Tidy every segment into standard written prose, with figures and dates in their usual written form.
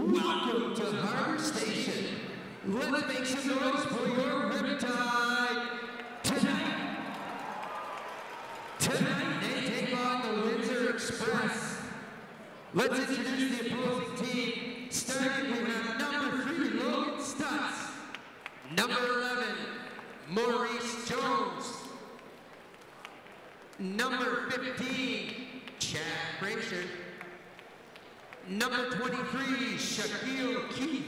Welcome to Harbor Station. Let's make some noise for your Riptide. Tonight they take on the Windsor Express. Let's introduce the opposing team, starting with number 3, Logan Stutz. Number 11, Maurice Jones. Number 15, Chad Frazier. Number 23, Shaquille Keith.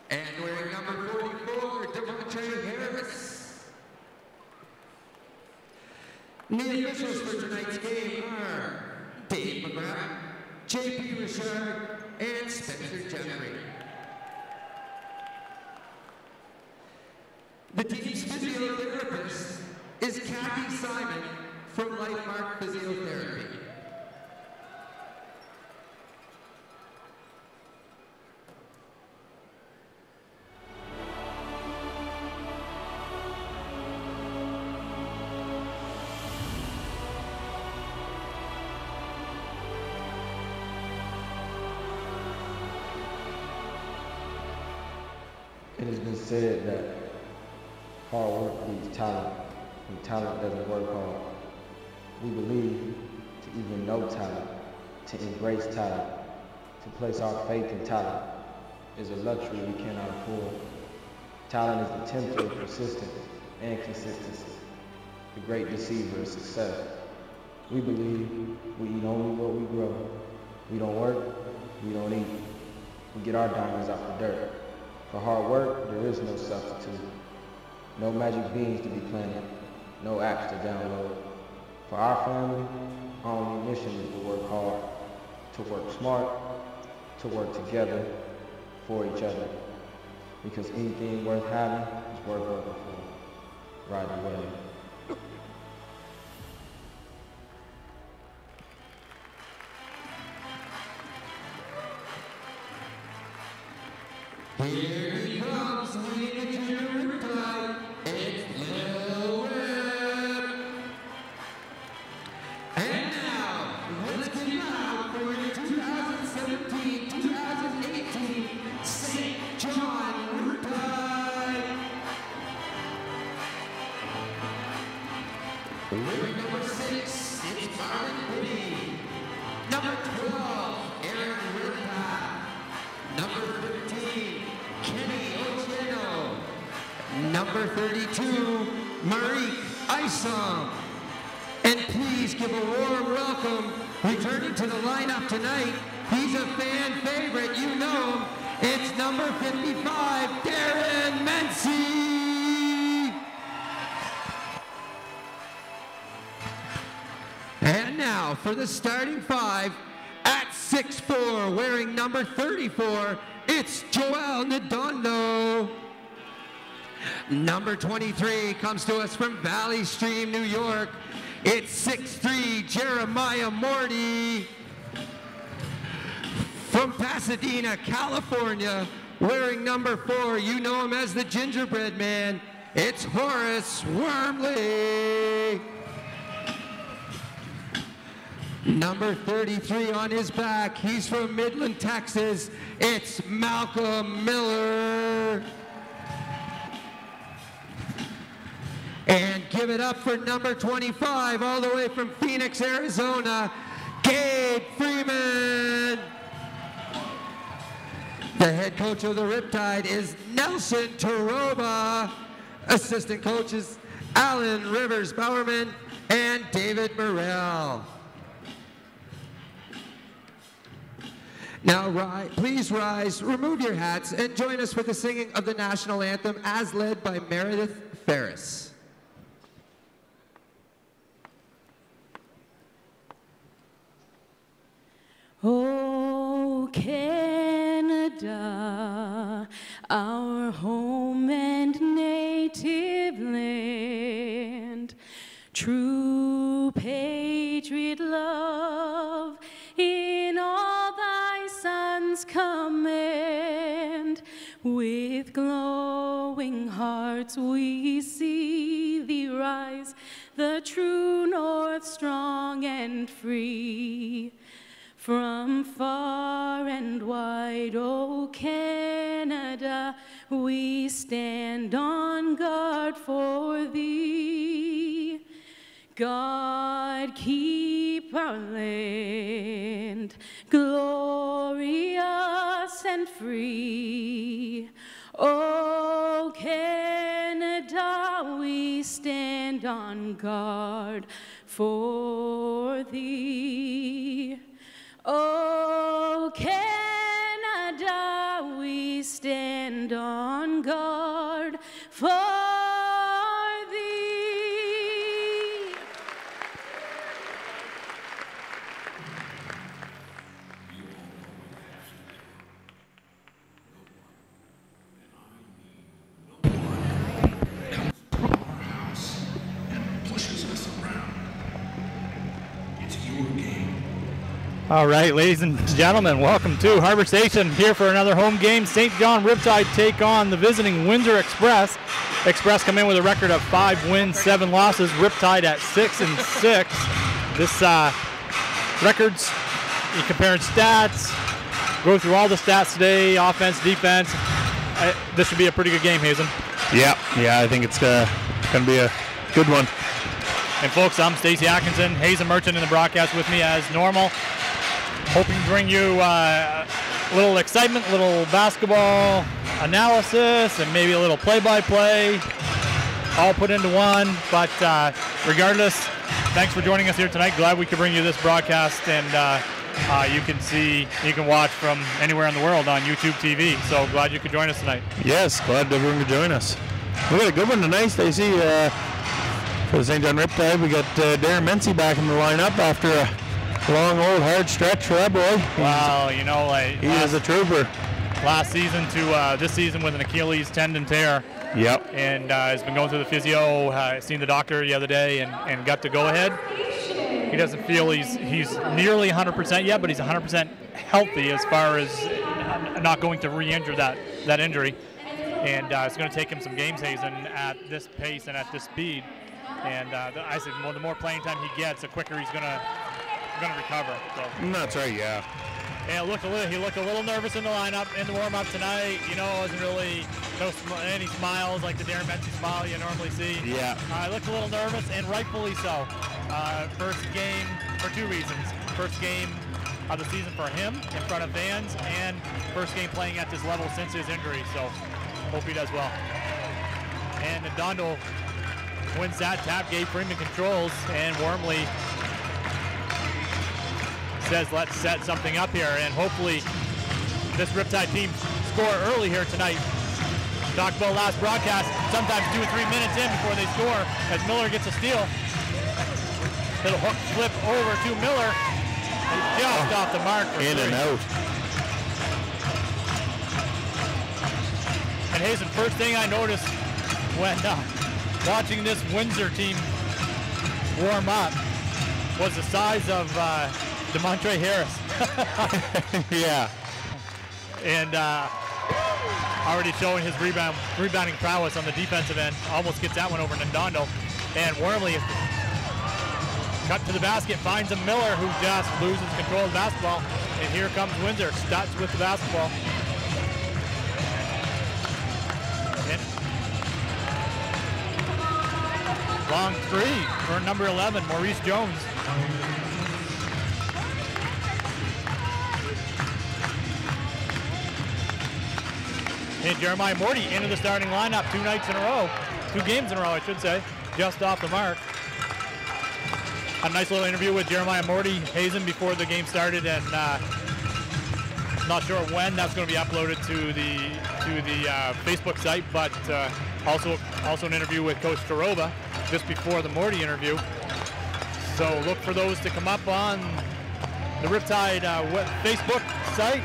And wearing number 44, Devontae Harris. The officials for tonight's game are Dave McGrath, J.P. Richard, and Spencer Jeffrey. The team's physiotherapist is Kathy Simon from Lifemark Physiotherapy. It has been said that hard work beats talent, and talent doesn't work hard. We believe to even know talent, to embrace talent, to place our faith in talent is a luxury we cannot afford. Talent is the tempter of persistence and consistency, the great deceiver of success. We believe we eat only what we grow. We don't work, we don't eat. We get our diamonds out the dirt. For hard work, there is no substitute. No magic beans to be planted, no apps to download. For our family, our only mission is to work hard, to work smart, to work together for each other. Because anything worth having is worth working for. Ride the wave. Here he comes, leading to your Riptide. It's Lil Rip. And now, let's get loud for your 2017-2018 St. John Riptide. Wearing number 6, it's Marvin Biddy. Number 12, Aaron Riptide. Number 15, Kenny Otieno. Number 32, Marie Isom. And please give a warm welcome, returning to the lineup tonight. He's a fan favorite, you know him. It's number 55, Darren Mency. And now for the starting 5, at 6'4", wearing number 34, it's Joel Nadondo. Number 23 comes to us from Valley Stream, New York. It's 6'3", Jeremiah Morty. From Pasadena, California, wearing number 4, you know him as the Gingerbread Man, it's Horace Wormley. Number 33 on his back, he's from Midland, Texas, it's Malcolm Miller. And give it up for number 25, all the way from Phoenix, Arizona, Gabe Freeman. The head coach of the Riptide is Nelson Taroba. Assistant coaches Alan Rivers Bowerman and David Morrell. Now, please rise, remove your hats, and join us for the singing of the national anthem as led by Meredith Ferris. Oh, Canada, our home and native land, true patriot love in all thy sons command. With glowing hearts we see thee rise, the true north strong and free. From far and wide, oh Canada, we stand on guard for thee. God, keep our land glorious and free. Oh Canada, we stand on guard for thee. Oh Canada, we stand on guard for thee. All right, ladies and gentlemen, welcome to Harbor Station, here for another home game. St. John Riptide take on the visiting Windsor Express. Express come in with a record of 5 wins, 7 losses. Riptide at 6-6. This records, you compare stats, go through all the stats today, offense, defense. This should be a pretty good game, Hazen. Yeah, I think it's going to be a good one. And folks, I'm Stacey Atkinson, Hazen Merchant in the broadcast with me as normal. Hoping to bring you a little excitement, a little basketball analysis, and maybe a little play-by-play, all put into one. But regardless, thanks for joining us here tonight. Glad we could bring you this broadcast, and you can watch from anywhere in the world on YouTube TV. So glad you could join us tonight. Yes, glad everyone could join us. We got a good one tonight, Stacey. For the St. John Riptide, we got Darren Mency back in the lineup after a long, old, hard stretch for that boy. Wow, you know, like he is a trooper. Last season to this season with an Achilles tendon tear. Yep. And has been going through the physio. Seen the doctor the other day and got to go ahead. He doesn't feel he's nearly 100% yet, but he's 100% healthy as far as not going to re-injure that injury. And it's going to take him some games, Hazen, at this pace and at this speed. And I said, the more playing time he gets, the quicker he's going to recover. So. That's right, yeah. And he looked a little nervous in the lineup, in the warm-up tonight. You know, wasn't really any smiles like the Darren Mency smile you normally see. Yeah. Looked a little nervous, and rightfully so. First game for 2 reasons. First game of the season for him in front of fans, and first game playing at this level since his injury. So hope he does well. And Dondo wins that tap. Gabe Freeman controls, and Wormley says, let's set something up here, and hopefully this Riptide team score early here tonight. Talked about last broadcast, sometimes 2 or 3 minutes in before they score, as Miller gets a steal. Little hook flip over to Miller. He's just off the mark for in 3. and out. And Hazen, first thing I noticed when watching this Windsor team warm up was the size of DeMontre Harris. Yeah. And already showing his rebounding prowess on the defensive end. Almost gets that one over Nandondo. And Wormley, cut to the basket, finds a Miller who just loses control of the basketball. And here comes Windsor, Stutz with the basketball. And long 3 for number 11, Maurice Jones. And Jeremiah Morty into the starting lineup 2 nights in a row. 2 games in a row, I should say. Just off the mark. A nice little interview with Jeremiah Morty Hazen before the game started, and not sure when that's going to be uploaded to the Facebook site, but also an interview with Coach Taroba just before the Morty interview. So look for those to come up on the Riptide Facebook site.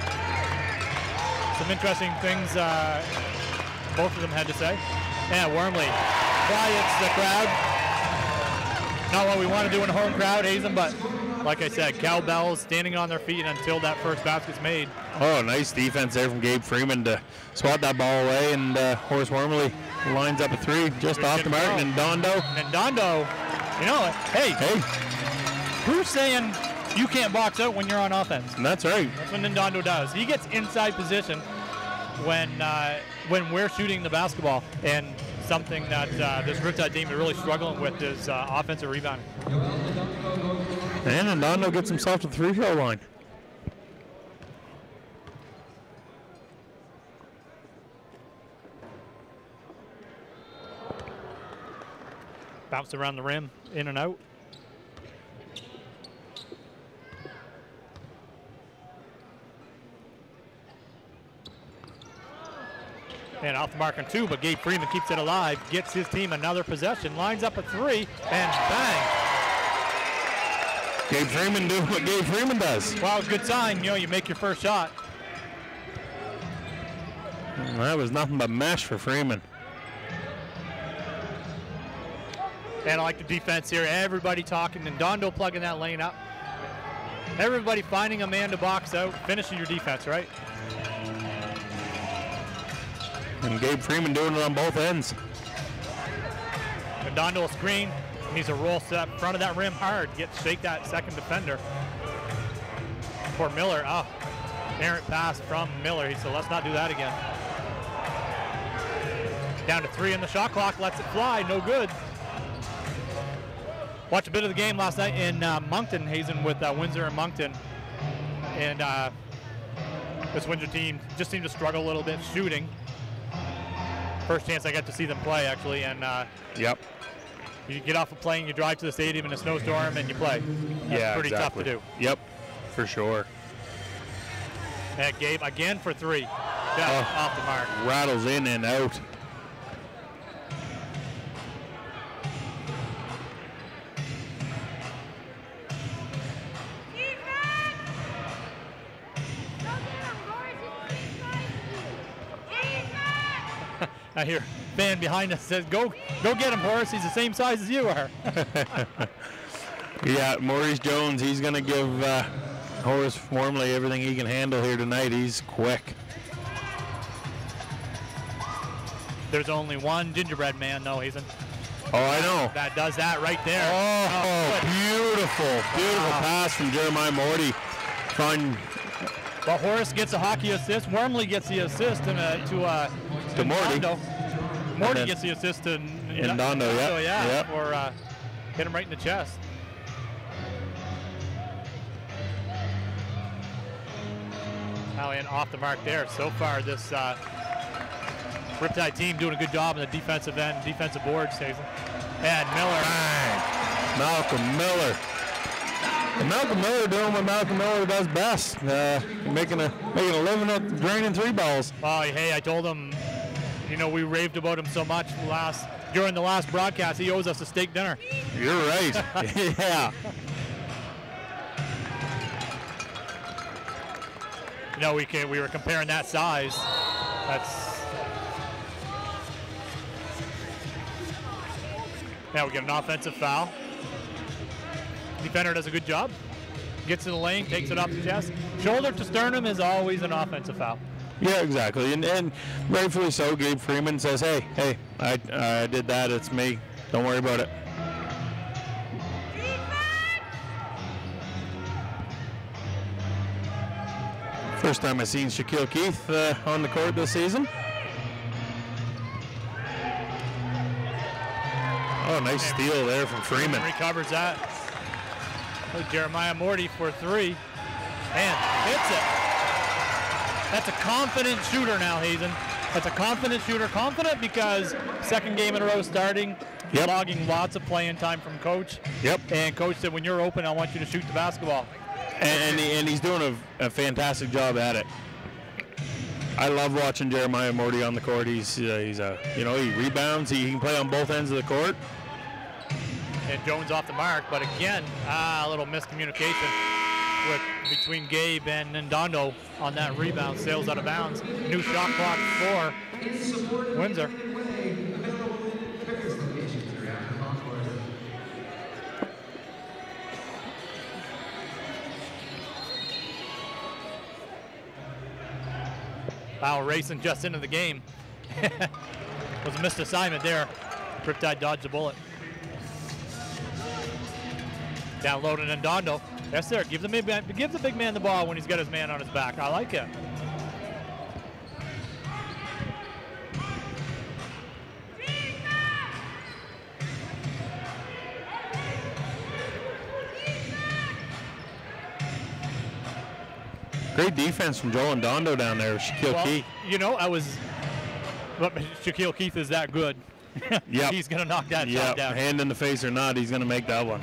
Some interesting things both of them had to say. Yeah, Wormley quiets the crowd. Not what we want to do in a home crowd, Hazen, but like I said, cowbells standing on their feet until that first basket's made. Oh, nice defense there from Gabe Freeman to swat that ball away, and Horace Wormley lines up a 3 just off the mark. And Dondo, you know, hey, who's saying You can't box out when you're on offense. And that's right. That's what Ndondo does. He gets inside position when we're shooting the basketball, and something that this Riptide team is really struggling with is offensive rebounding. And Ndondo gets himself to the free-throw line. Bounce around the rim, in and out. And off the mark on 2, but Gabe Freeman keeps it alive, gets his team another possession, lines up a 3, and bang. Gabe Freeman doing what Gabe Freeman does. Well, good sign, you know, you make your first shot. And that was nothing but mesh for Freeman. And I like the defense here. Everybody talking, and Ndondo plugging that lane up. Everybody finding a man to box out, finishing your defense, right? And Gabe Freeman doing it on both ends. Ndondo will screen. Needs a roll step front of that rim hard. Shake that second defender. For Miller. Oh, errant pass from Miller. He said, let's not do that again. Down to 3 in the shot clock. Lets it fly. No good. Watched a bit of the game last night in Moncton, Hazen, with Windsor and Moncton. And this Windsor team just seemed to struggle a little bit shooting. First chance I got to see them play, actually. And yep. You get off a plane, you drive to the stadium in a snowstorm, and you play. That's pretty tough to do. Yep, for sure. And Gabe again for 3. Yeah, off the mark. Rattles in and out. I hear fan behind us says, go get him, Horace. He's the same size as you are. Yeah, Maurice Jones, he's going to give Horace Wormley everything he can handle here tonight. He's quick. There's only one gingerbread man, though, Hazen. Oh, I know. That does that right there. Oh, beautiful pass from Jeremiah Morty. Well, Horace gets a hockey assist. Wormley gets the assist to Morty. Morty gets the assist to Ndondo, yeah. Or hit him right in the chest. Now in off the mark there. So far, this Riptide team doing a good job on the defensive end, defensive board, Stacey. And Miller. Bang. Malcolm Miller. And Malcolm Miller doing what Malcolm Miller does best, making a living at draining 3 balls. Oh, hey, I told him, you know, we raved about him so much during the last broadcast. He owes us a steak dinner. You're right. Yeah. You know, we were comparing that size. Now we get an offensive foul. Defender does a good job. Gets to the lane, takes it off the chest. Shoulder to sternum is always an offensive foul. Yeah, exactly. And rightfully so, Gabe Freeman says, hey, I did that. It's me. Don't worry about it. First time I've seen Shaquille Keith on the court this season. Oh, nice steal there from Freeman. Recovers that. Jeremiah Morty for 3. And hits it. That's a confident shooter now, Hazen. That's a confident shooter. Confident because second game in a row starting. Yep. Logging lots of playing time from coach. Yep. And coach said, when you're open, I want you to shoot the basketball. And he's doing a fantastic job at it. I love watching Jeremiah Morty on the court. He rebounds. He can play on both ends of the court. And Jones off the mark, but again, a little miscommunication between Gabe and Ndondo on that rebound. Sails out of bounds. New shot clock for Windsor. Wow, racing just into the game. Was a missed assignment there. Riptide dodged a bullet. Down low to Ndondo. Yes, sir. Give the big man the ball when he's got his man on his back. I like it. Great defense from Joel and Dondo down there. Shaquille Keith. You know, but Shaquille Keith is that good. Yep. He's going to knock that shot down. Hand in the face or not, he's going to make that one.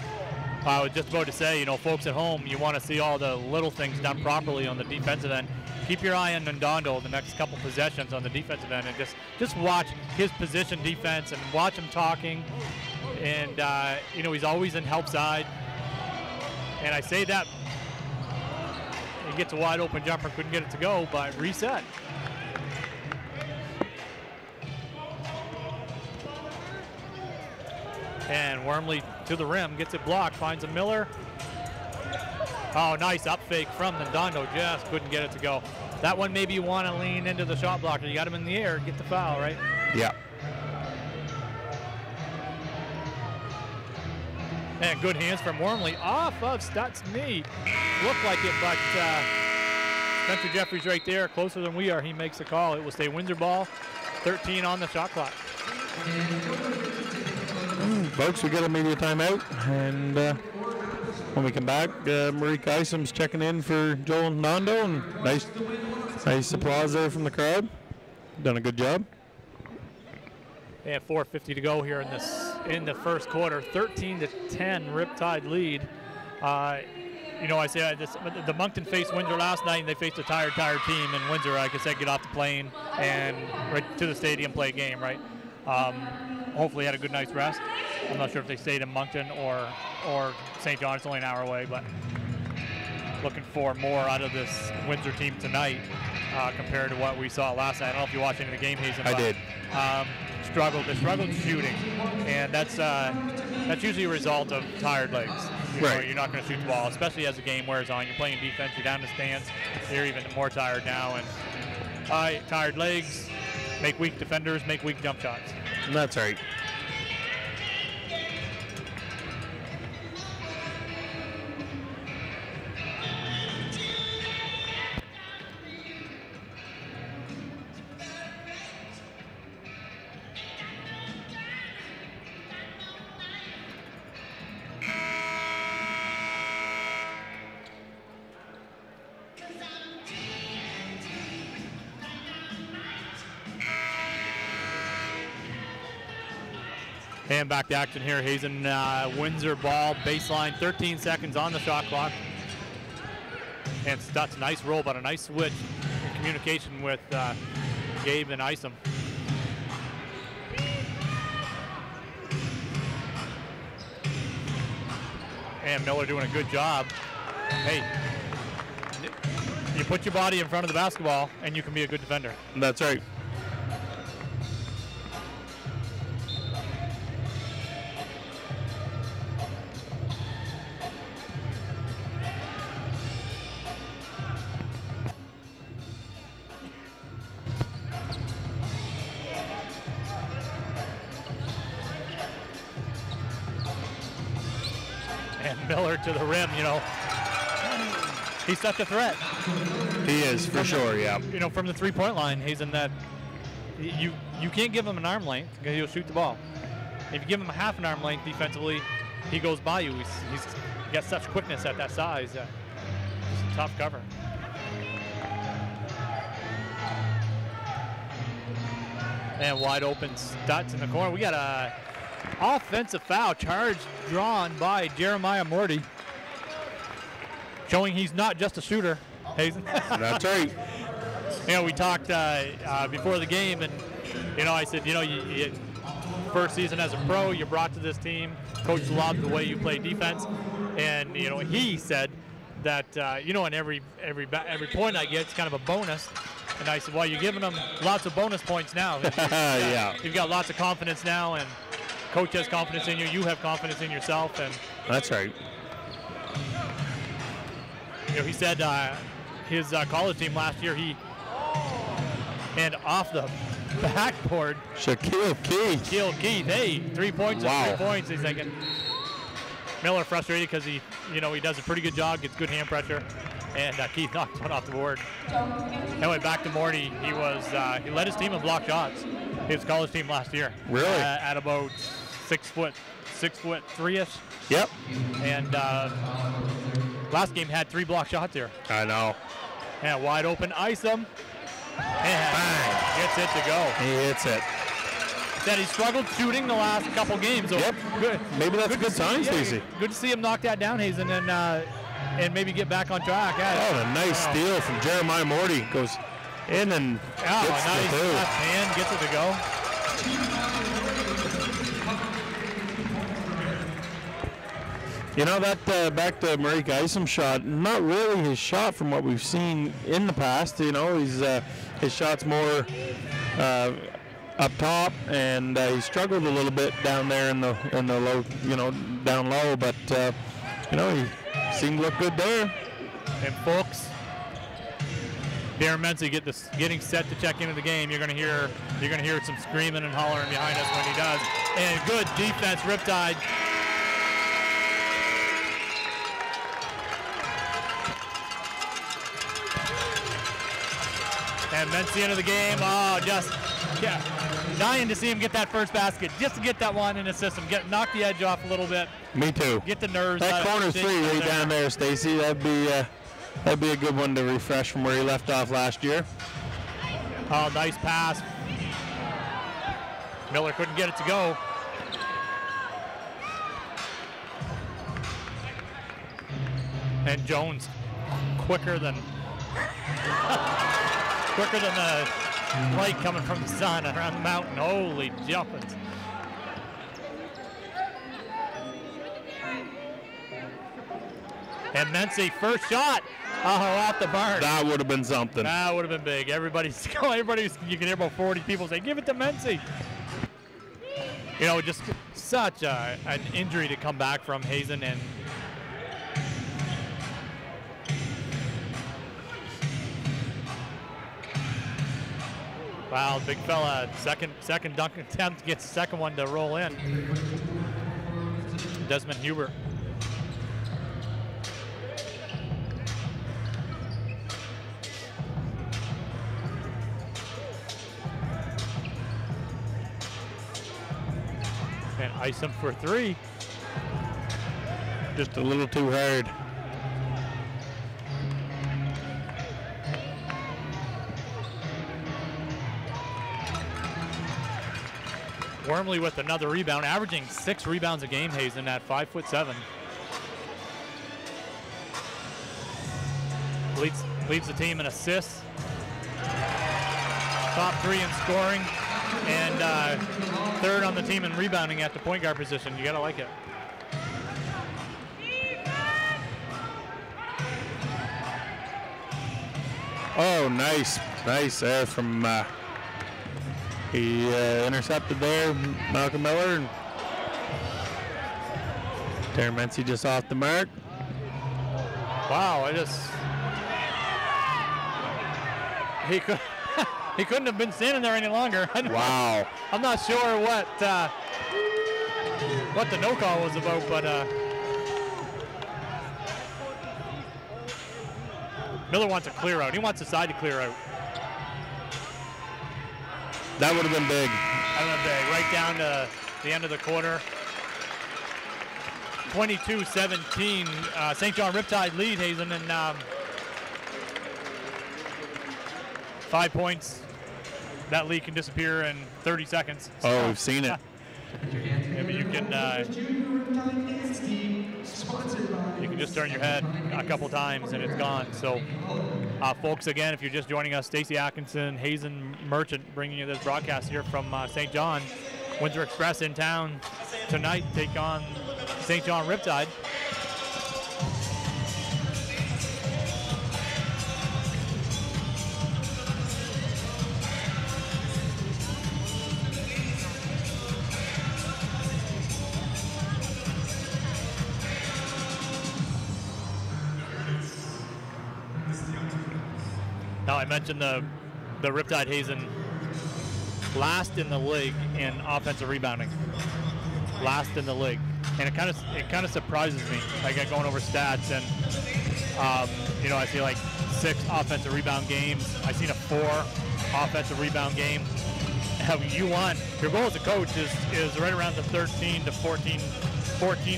I was just about to say, you know, folks at home, you want to see all the little things done properly on the defensive end. Keep your eye on Ndondo the next couple possessions on the defensive end, and just watch his position defense and watch him talking. And, you know, he's always in help side. And I say that. He gets a wide open jumper, couldn't get it to go, but reset. And Wormley to the rim, gets it blocked, finds a Miller. Oh, nice up fake from Ndondo, just couldn't get it to go. That one maybe you want to lean into the shot blocker. You got him in the air, get the foul, right? Yeah. And good hands from Wormley off of Stutz' knee. Looked like it, but Spencer Jeffries right there, closer than we are. He makes the call. It will stay Windsor ball. 13 on the shot clock. Folks, we got a media timeout, and when we come back, Marika Isom's checking in for Joel and Nando, and nice applause there from the crowd. Done a good job. And 4:50 to go here in the first quarter. 13-10 Riptide lead. You know, I say the Moncton faced Windsor last night, and they faced a tired team. And Windsor, like I said, get off the plane and right to the stadium, play a game, right? Hopefully had a good night's rest. I'm not sure if they stayed in Moncton or St. John. It's only an hour away, but looking for more out of this Windsor team tonight compared to what we saw last night. I don't know if you watched any of the game, Hazen. I did. They struggled shooting, and that's usually a result of tired legs. Right. You're not going to shoot the ball, especially as the game wears on. You're playing defense, you're down in the stands, you're even more tired now. And tired legs make weak defenders, make weak jump shots. That's right. And back to action here. Hazen Windsor ball, baseline, 13 seconds on the shot clock. And Stutz, nice roll, but a nice switch in communication with Gabe and Isom. And Miller doing a good job. Hey, you put your body in front of the basketball and you can be a good defender. That's right. Miller to the rim, you know. He's such a threat. He is, for sure, yeah. You know, from the three-point line, he's in that. You can't give him an arm length because he'll shoot the ball. If you give him a half an arm length defensively, he goes by you. He's got such quickness at that size. It's a tough cover. And wide open Stutz in the corner. We got a offensive foul charge drawn by Jeremiah Morty, showing he's not just a shooter. Hazen. That's right. You know, we talked before the game, and you know, I said, you know, you first season as a pro, you're brought to this team. Coach loved the way you play defense, and you know, he said that you know, in every point I get, it's kind of a bonus. And I said, well, you're giving them lots of bonus points now. Yeah. You've got lots of confidence now, and coach has confidence in you. You have confidence in yourself, and that's right. You know, he said his college team last year, and off the backboard, Shaquille Keith. Hey, 3 points. Wow. 3 points. He's thinking. Miller frustrated because he does a pretty good job, gets good hand pressure, and Keith knocked one off the board. Anyway, back to Morty. He led his team in block shots. His college team last year. Really? At about 6'3" ish. Yep. And last game had 3 block shots here. I know. And wide open, Isom. And Bang. gets it to go. He hits it. Said he struggled shooting the last couple games. So Yep. good. Maybe that's a good sign, Stacey. Good to see him knock that down, Hazen, and maybe get back on track. Oh, a nice steal from Jeremiah Morty. Goes in and gets nice the through. left hand, gets it to go. You know, that back to Marika Isom's shot, not really his shot from what we've seen in the past. You know, his shot's more up top, and he struggled a little bit down there in the low, down low. But he seemed to look good there. And folks, Darren Mency getting set to check into the game. You're gonna hear some screaming and hollering behind us when he does. And good defense, Riptide. And Mency into the game. Oh, dying to see him get that first basket, just to get that one in the system, knock the edge off a little bit. Me too. Get the nerves. That corner's free right down there, Stacey. That'd be a good one to refresh from where he left off last year. Oh, nice pass. Miller couldn't get it to go. And Jones quicker than the light coming from the sun around the mountain. Holy jumpins. And Mency, first shot. Oh, off the barn. That would have been something. That would have been big. Everybody's, you can hear about 40 people say, give it to Mency. Just such an injury to come back from, Hazen. And wow, big fella, second dunk attempt, gets the second one to roll in. Desmond Hubert. And Isom for 3. Just a little too hard. Wormley with another rebound, averaging 6 rebounds a game, Hazen, at 5'7". Leads the team in assists. Top 3 in scoring. And third on the team in rebounding at the point guard position. You gotta like it. Oh, nice there from he intercepted there, Malcolm Miller. And Darren Mency just off the mark. Wow, he couldn't have been standing there any longer. Wow. I'm not sure what the no call was about, but Miller wants a clear out. He wants the side to clear out. That would have been big. Right down to the end of the quarter. 22-17. St. John Riptide lead, Hazen, and 5 points. That lead can disappear in 30 seconds. Oh, we've seen it. Maybe you can just turn your head a couple times and it's gone. So, folks, again, if you're just joining us, Stacey Atkinson, Hazen Merchant, bringing you this broadcast here from St. John. Windsor Express in town tonight, take on St. John Riptide. Now, I mentioned the Riptide Hazen last in the league in offensive rebounding. Last in the league. and it kind of surprises me. Like going over stats, and you know, I see like 6 offensive rebound games. I seen a 4 offensive rebound game. You want your goal as a coach is right around the 13 to 14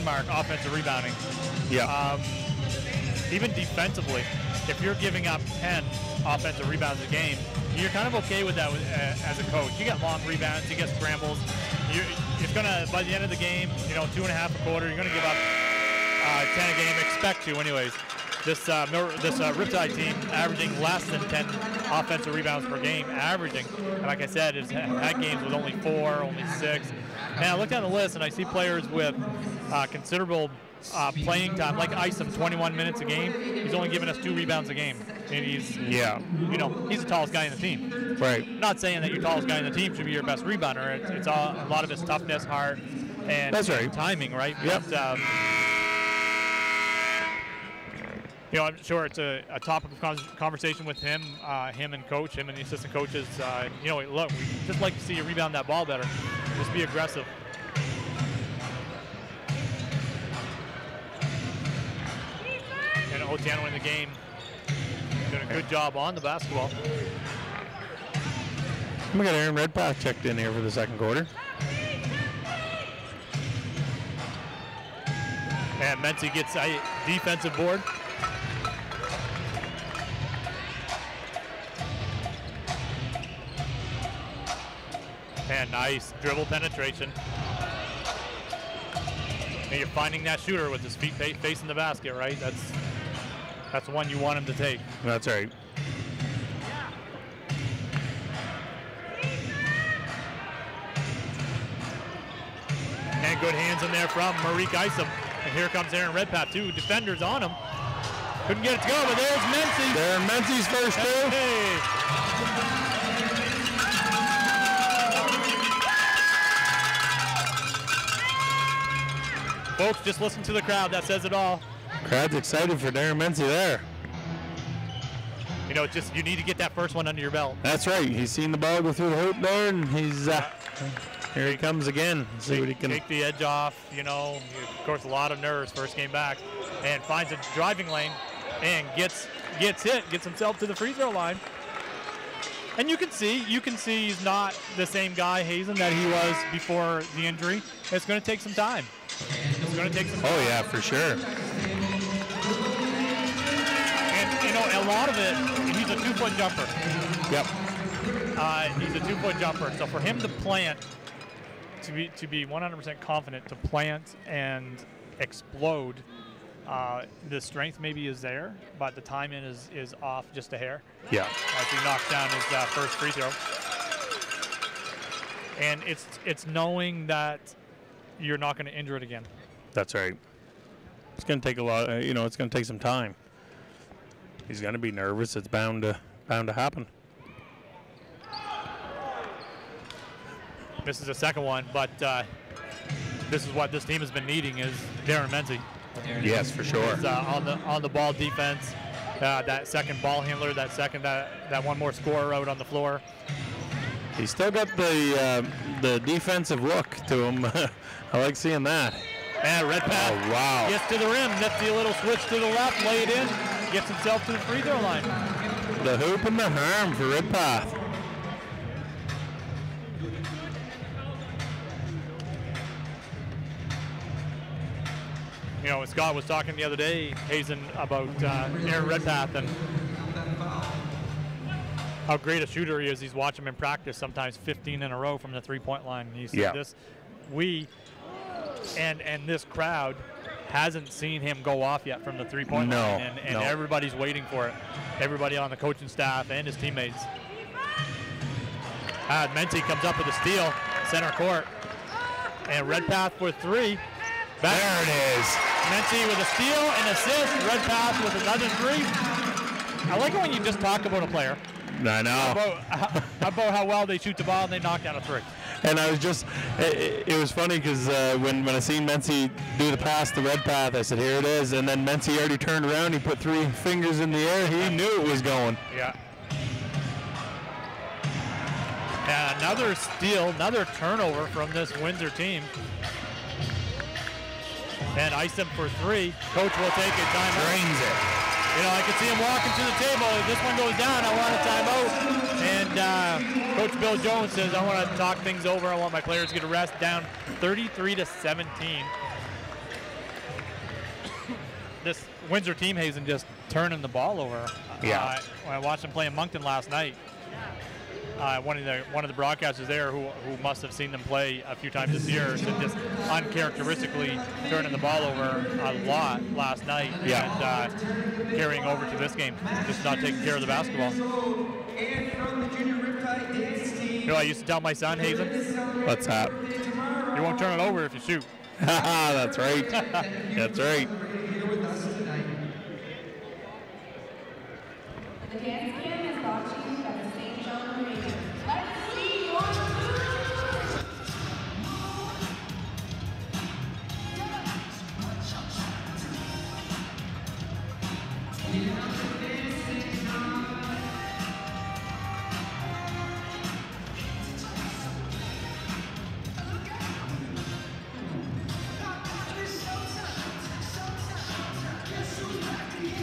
mark offensive rebounding. Yeah. Even defensively, if you're giving up 10 offensive rebounds a game, you're kind of okay with that as a coach. You get long rebounds, you get scrambles. It's gonna, by the end of the game, you know, 2.5 a quarter, you're gonna give up 10 a game. Expect to, anyways. This Riptide team averaging less than 10 offensive rebounds per game, averaging. And like I said, it's had games with only 4, only 6. And I looked down the list and I see players with considerable playing time, like Isom, 21 minutes a game. He's only giving us 2 rebounds a game, and he's you know, he's the tallest guy in the team. Right. Not saying that your tallest guy in the team should be your best rebounder. It's a lot of his toughness, heart, and That's right. timing, right? Yep. But, you know, I'm sure it's a topic of conversation with him and coach, him and the assistant coaches. You know, look, we just like to see you rebound that ball better. Just be aggressive. And Otiano in the game, doing a good job on the basketball. We got Aaron Redpath checked in here for the second quarter. And Mency gets a defensive board. And nice dribble penetration. And you're finding that shooter with his feet facing the basket, right? That's the one you want him to take. That's right. And good hands in there from Marique Isom. And here comes Aaron Redpath, 2 defenders on him. Couldn't get it to go, but there's Mency. There, Mency's first 2. Hey. Folks, just listen to the crowd. That says it all. Crowd's excited for Darren Mency there. You know, just you need to get that first one under your belt. That's right. He's seen the ball go through the hoop there, and he's here he comes again. See what he can take the edge off. You know, of course, a lot of nerves first game back, and finds a driving lane, and gets himself to the free throw line. And you can see he's not the same guy, Hazen, that he was before the injury. It's going to take some time. It's going to take some time. Oh yeah, for sure. And you know, a lot of it, he's a 2-foot jumper. Yep. He's a 2-foot jumper. So for him to plant, to be 100% confident to plant and explode, the strength maybe is there, but the timing is off just a hair. Yeah. As he knocks down his first free throw. And it's knowing that you're not going to injure it again. That's right. It's going to take a lot. You know, it's going to take some time. He's going to be nervous. It's bound to happen. This is the second one, but this is what this team has been needing is Darren Mency. Yes, for sure. It's, on the ball defense, that second ball handler, that one more scorer out on the floor. He's still got the defensive look to him. I like seeing that. And Redpath wow. Gets to the rim, nifty little switch to the left, lay it in, gets himself to the free throw line. The hoop and the harm for Redpath. You know, Scott was talking the other day, Hazen, about Aaron Redpath and how great a shooter he is. He's watching him in practice, sometimes 15 in a row from the three-point line. And he said this, and this crowd hasn't seen him go off yet from the three-point line, and everybody's waiting for it. Everybody on the coaching staff and his teammates. Mency comes up with a steal, center court, and Redpath for 3. There it is. Mency with a steal, an assist. Redpath with another 3. I like it when you just talk about a player. I know. About how well they shoot the ball and they knock down a 3. And I was just, it was funny because when I seen Mency do the pass to Redpath, I said, here it is. And then Mency already turned around. He put 3 fingers in the air. He knew it was going. Yeah. And another steal, another turnover from this Windsor team. and Isom for 3. Coach will take a timeout. Drains it. You know, I can see him walking to the table. If this one goes down, I want a timeout. And Coach Bill Jones says, I want to talk things over. I want my players to get a rest. Down 33-17. This Windsor team, Hazen, just turning the ball over. Yeah. When I watched them play in Moncton last night, one of the broadcasters there who must have seen them play a few times this year said just uncharacteristically turning the ball over a lot last night and carrying over to this game, just not taking care of the basketball. You know, I used to tell my son, Hazen, What's that? you won't turn it over if you shoot. That's right. That's right. The dance game is brought to you by the St. John Marine. Let's see your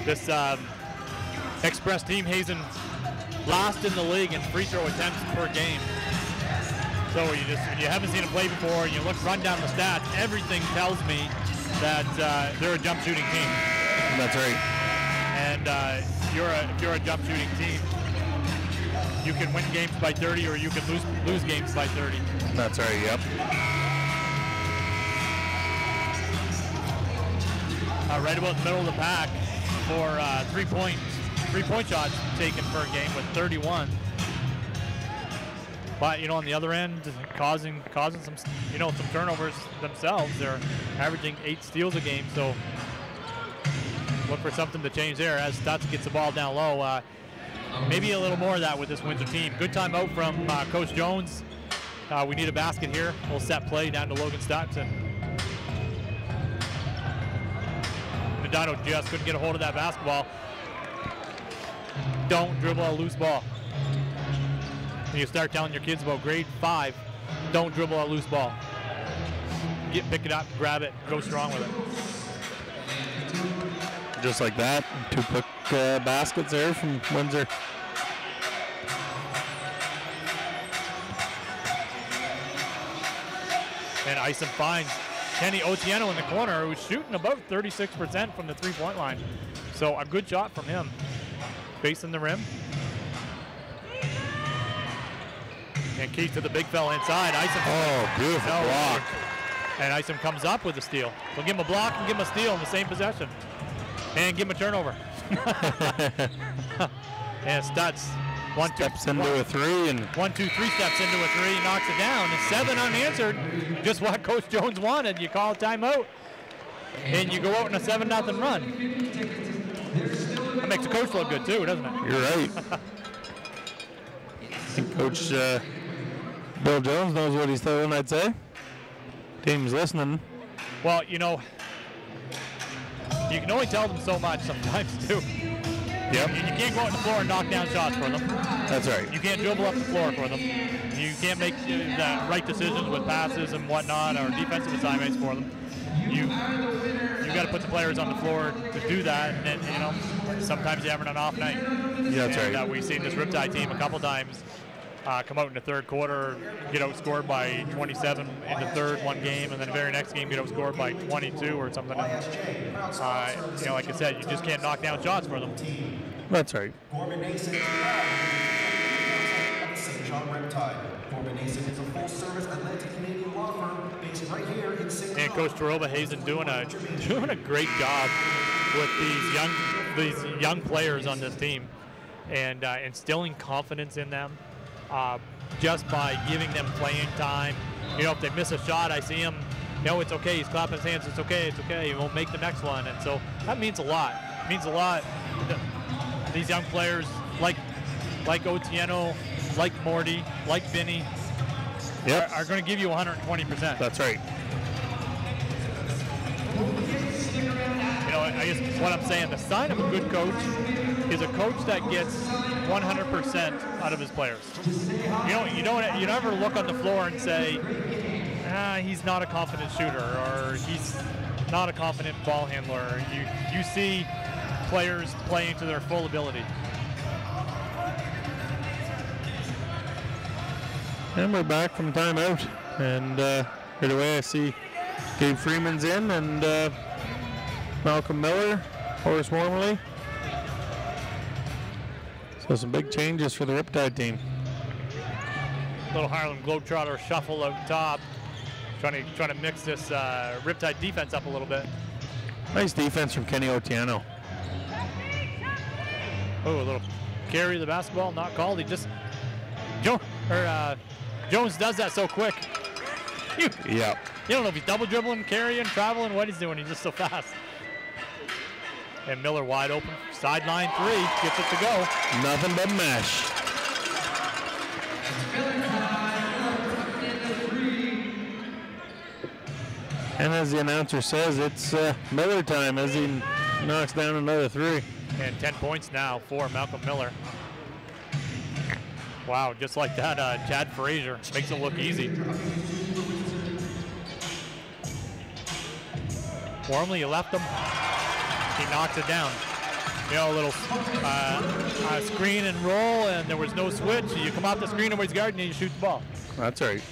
This Express team, Hazen, last in the league in free throw attempts per game. So when you haven't seen them play before and you run down the stats, everything tells me that they're a jump shooting team. That's right. And if you're a jump shooting team, you can win games by 30 or you can lose games by 30. That's right, yep. Right about the middle of the pack for 3-point shots taken per game with 31. But on the other end, causing some some turnovers themselves. They're averaging 8 steals a game, so look for something to change there as Stutz gets the ball down low. Maybe a little more of that with this Windsor team. Good timeout from Coach Jones. We need a basket here. We'll set play down to Logan Stutz, and Medano just couldn't get a hold of that basketball. Don't dribble a loose ball. When you start telling your kids about grade 5, don't dribble a loose ball. Pick it up, grab it, go strong with it. Just like that, 2 quick baskets there from Windsor. And Isom finds Kenny Otieno in the corner, who's shooting about 36% from the 3-point line. So a good shot from him. Facing the rim. And Keith to the big fella inside. Isom. Oh, beautiful block. And Isom comes up with a steal. We'll give him a block and give him a steal in the same possession. And give him a turnover. And Stutz. Steps into a 3 and 1, 2, 3 steps into a 3, knocks it down. And 7 unanswered. Just what Coach Jones wanted. You call a timeout. And you go out in a 7-0 run. That makes the coach look good too, doesn't it? you're right. I think Coach Bill Jones knows what he's doing, I'd say. Team's listening. Well, you can only tell them so much sometimes too. Yep. You can't go out on the floor and knock down shots for them. That's right. You can't dribble up the floor for them. You can't make the right decisions with passes and whatnot or defensive assignments for them. You got to put the players on the floor to do that, and then, sometimes you have an off night. Yeah, that's right. We've seen this Riptide team a couple times come out in the third quarter, get outscored by 27 in the third one game, and then the very next game get outscored by 22 or something. Like I said, you just can't knock down shots for them. That's right. St. John Riptide. Gorman Nason is a full-service Atlantic Canadian law firm based right here in St. John. And Coach Taroba Hazen doing a great job with these young players on this team, and instilling confidence in them just by giving them playing time. If they miss a shot, I see him. It's okay. He's clapping his hands. It's okay. It's okay. He won't make the next one, and so that means a lot. It means a lot. These young players like Otieno, like Morty, like Vinny, are going to give you 120%. That's right. I guess what I'm saying, the sign of a good coach is a coach that gets 100% out of his players. You never look on the floor and say, he's not a confident shooter, or not a confident ball handler. You see players playing to their full ability. And we're back from timeout. And right away I see Gabe Freeman's in and Malcolm Miller, Horace Wormley. So some big changes for the Riptide team. Little Harlem Globetrotter shuffle out top. Trying to mix this Riptide defense up a little bit. Nice defense from Kenny Otieno. Oh, a little carry of the basketball, not called. He just Jones does that so quick. Yeah. You don't know if he's double dribbling, carrying, traveling, what he's doing. He's just so fast. And Miller wide open, sideline three, gets it to go. Nothing but mesh. And as the announcer says, it's Miller time as he knocks down another three. And 10 points now for Malcolm Miller. Wow, just like that, Chad Frazier makes it look easy. Wormley, you left him. He knocks it down. You know, a little screen and roll, and there was no switch. You come off the screen over his guard, and you shoot the ball. That's right.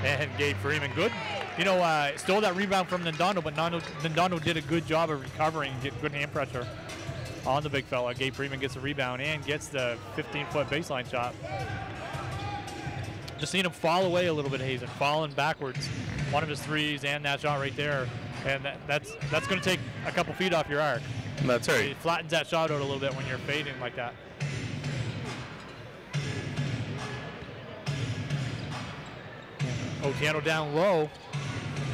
And Gabe Freeman, good. You know, stole that rebound from Nandano, but Nandano did a good job of recovering, get good hand pressure on the big fella. Gabe Freeman gets the rebound and gets the 15-foot baseline shot. Just seeing him fall away a little bit, Hazen, falling backwards. One of his threes and that shot right there. And that's going to take a couple feet off your arc. That's right. It flattens that shot out a little bit when you're fading like that. Otieno down low.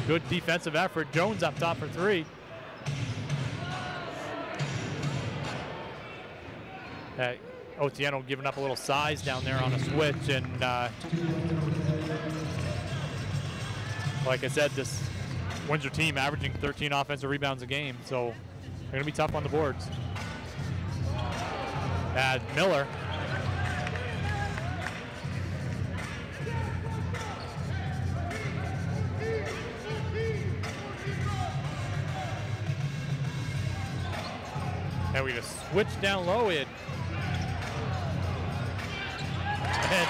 Good defensive effort. Jones up top for three. Otieno giving up a little size down there on a switch. And like I said, this Windsor team averaging 13 offensive rebounds a game. So they're going to be tough on the boards. Miller. And we just switch down low in. And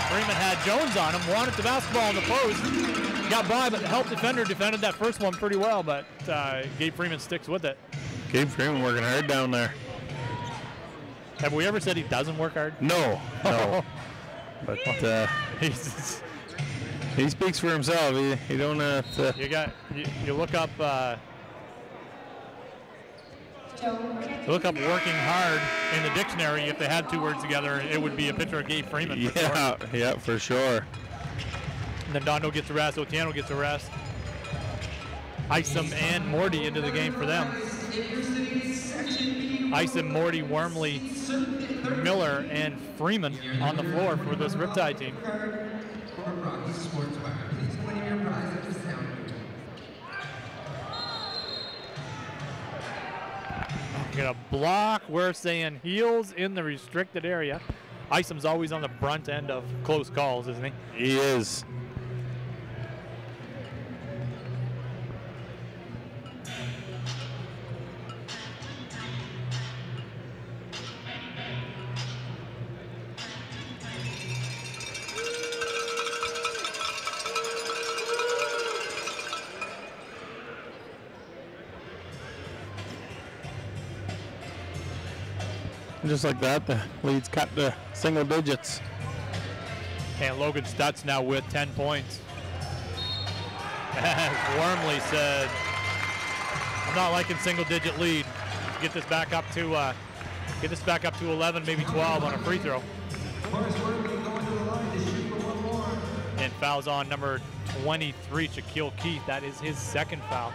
Freeman had Jones on him, wanted the basketball in the post. Got by, but the help defender defended that first one pretty well, but Gabe Freeman sticks with it. Gabe Freeman working hard down there. Have we ever said he doesn't work hard? No, no. But he speaks for himself. You don't have to. You look up. Look up working hard in the dictionary. If they had two words together, it would be a picture of Gabe Freeman. Yeah, sure. Yeah, for sure. And then Dondo gets a rest. Otieno gets a rest. Isom and Morty into the game for them. Isom, Morty, Wormley, Miller, and Freeman on the floor for this Riptide team. Gonna block. We're saying heels in the restricted area. Isom's always on the brunt end of close calls, isn't he? He is. Just like that, the lead's cut to single digits. And Logan Stutz now with 10 points. As Wormley said, I'm not liking single-digit lead. Get this back up to 11, maybe 12 on a free throw. And fouls on number 23, Shaquille Keith. That is his second foul.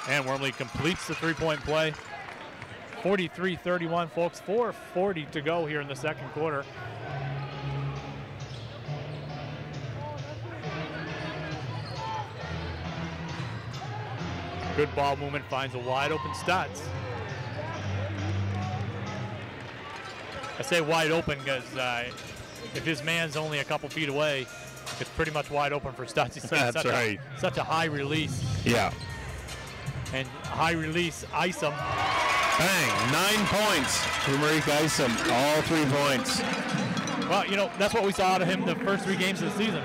And Wormley completes the three-point play. 43-31, folks. 4:40 to go here in the second quarter. Good ball movement, finds a wide open Stutz. I say wide open because if his man's only a couple feet away, it's pretty much wide open for Stutz. He's That's right. Such a high release. Yeah. And high release, Isom. Bang, 9 points for Marek Isom, all 3 points. Well, you know, that's what we saw out of him the first 3 games of the season.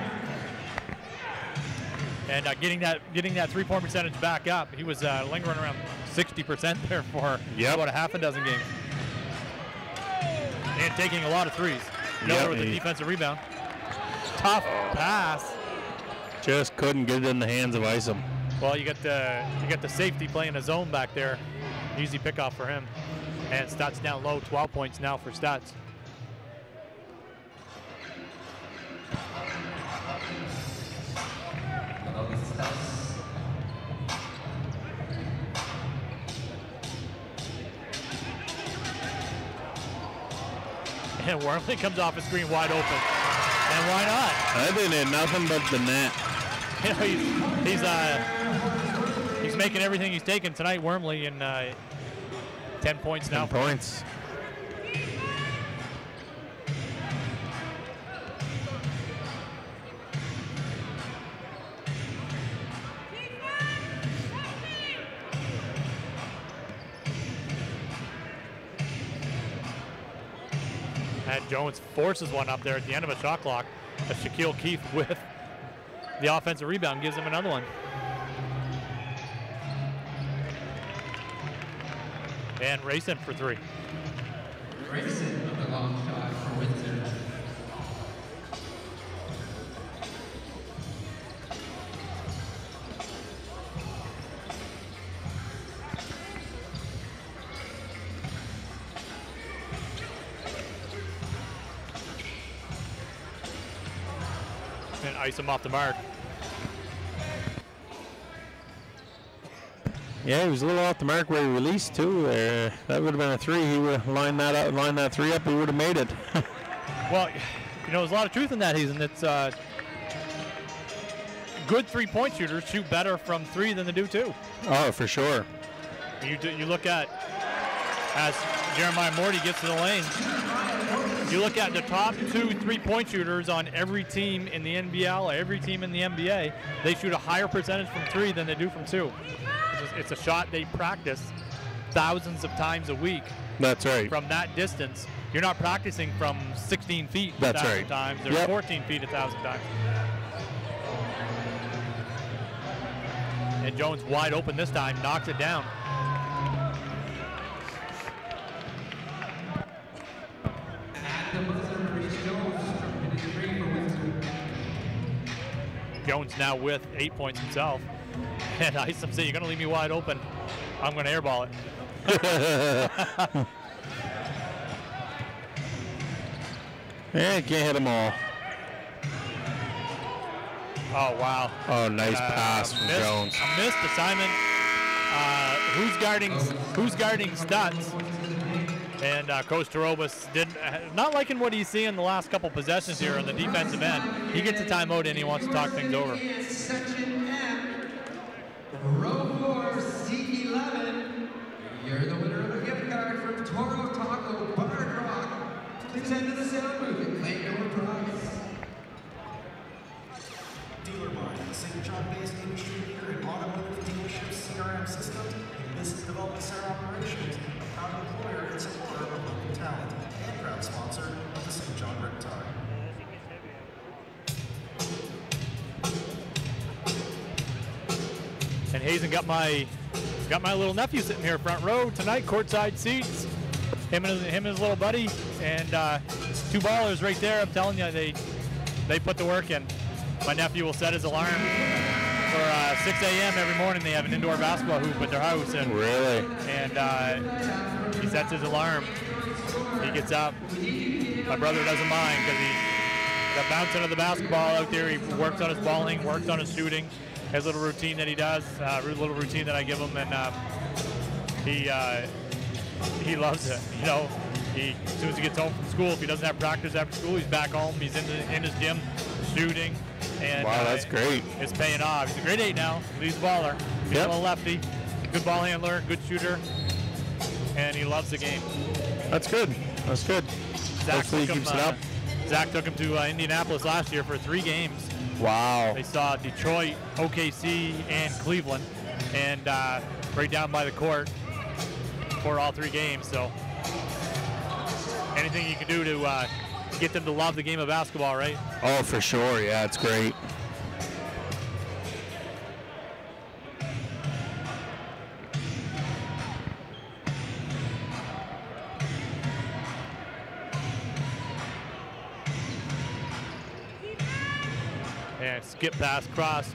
And getting that 3-point percentage back up, he was lingering around 60% there for about a half a dozen games. And taking a lot of threes. Miller with the defensive rebound. Tough pass. Just couldn't get it in the hands of Isom. Well, you got the safety playing a zone back there. Easy pickoff for him. And Stutz down low, 12 points now for Stutz. And Wormley comes off the screen wide open. And why not? I didn't hit nothing but the net. You know, he's making everything he's taken tonight, Wormley, and 10 points now. 10 points. And Jones forces one up there at the end of a shot clock. As Shaquille Keith with the offensive rebound gives him another one. And racing for 3. Grayson with the long shot for Windsor. And ice him off the mark. Yeah, he was a little off the mark where he released too. That would have been a 3. He would have lined that 3 up. He would have made it. Well, you know, there's a lot of truth in that, Hazen. It's good 3-point shooters shoot better from 3 than they do 2. Oh, for sure. You look at, as Jeremiah Morty gets to the lane, you look at the top 2 3-point shooters on every team in the NBL or every team in the NBA, they shoot a higher percentage from 3 than they do from 2. It's a shot they practice thousands of times a week. That's right. From that distance, you're not practicing from 16 feet That's 1,000 right. times or 14 feet 1,000 times. And Jones wide open this time, knocks it down. Jones now with 8 points himself. And Isom said, "You're going to leave me wide open. I'm going to airball it." Yeah, you can't hit them all. Oh, wow. Oh, nice pass from Jones. A missed assignment. Who's guarding Stutz? And Coach Tarobas not liking what he's seeing the last couple possessions here on the defensive end. He gets a timeout and he wants to talk things over. Section M, row 4, seat 11. You're the winner of a gift card from Toro Taco Bar Rock. Please enter the sound booth and claim your prize. Dealer Mind, the St. John-based industry leader in automotive dealership CRM system and business development center operations, a proud employer and supporter of local talent, and proud sponsor of the St. John Riptide. And Hazen got my little nephew sitting here front row tonight, courtside seats. Him and his little buddy, and 2 ballers right there. I'm telling you, they put the work in. My nephew will set his alarm for 6 a.m. every morning. They have an indoor basketball hoop at their house, and Really? and he sets his alarm. He gets up. My brother doesn't mind because he got bouncing of the basketball out there. He works on his balling, works on his shooting. His little routine that he does, little routine that I give him, and he loves it. You know, as soon as he gets home from school, if he doesn't have practice after school, he's back home. He's in his gym shooting. And Wow, that's great. It's paying off. He's a grade 8 now. He's a baller. He's a lefty. good ball handler, good shooter, and he loves the game. That's good. That's good. Hopefully he keeps it up. Zach took him to Indianapolis last year for 3 games. Wow. They saw Detroit, OKC, and Cleveland, and right down by the court for all 3 games. So anything you can do to get them to love the game of basketball, right? Oh, for sure. Yeah, it's great. And skip pass, cross.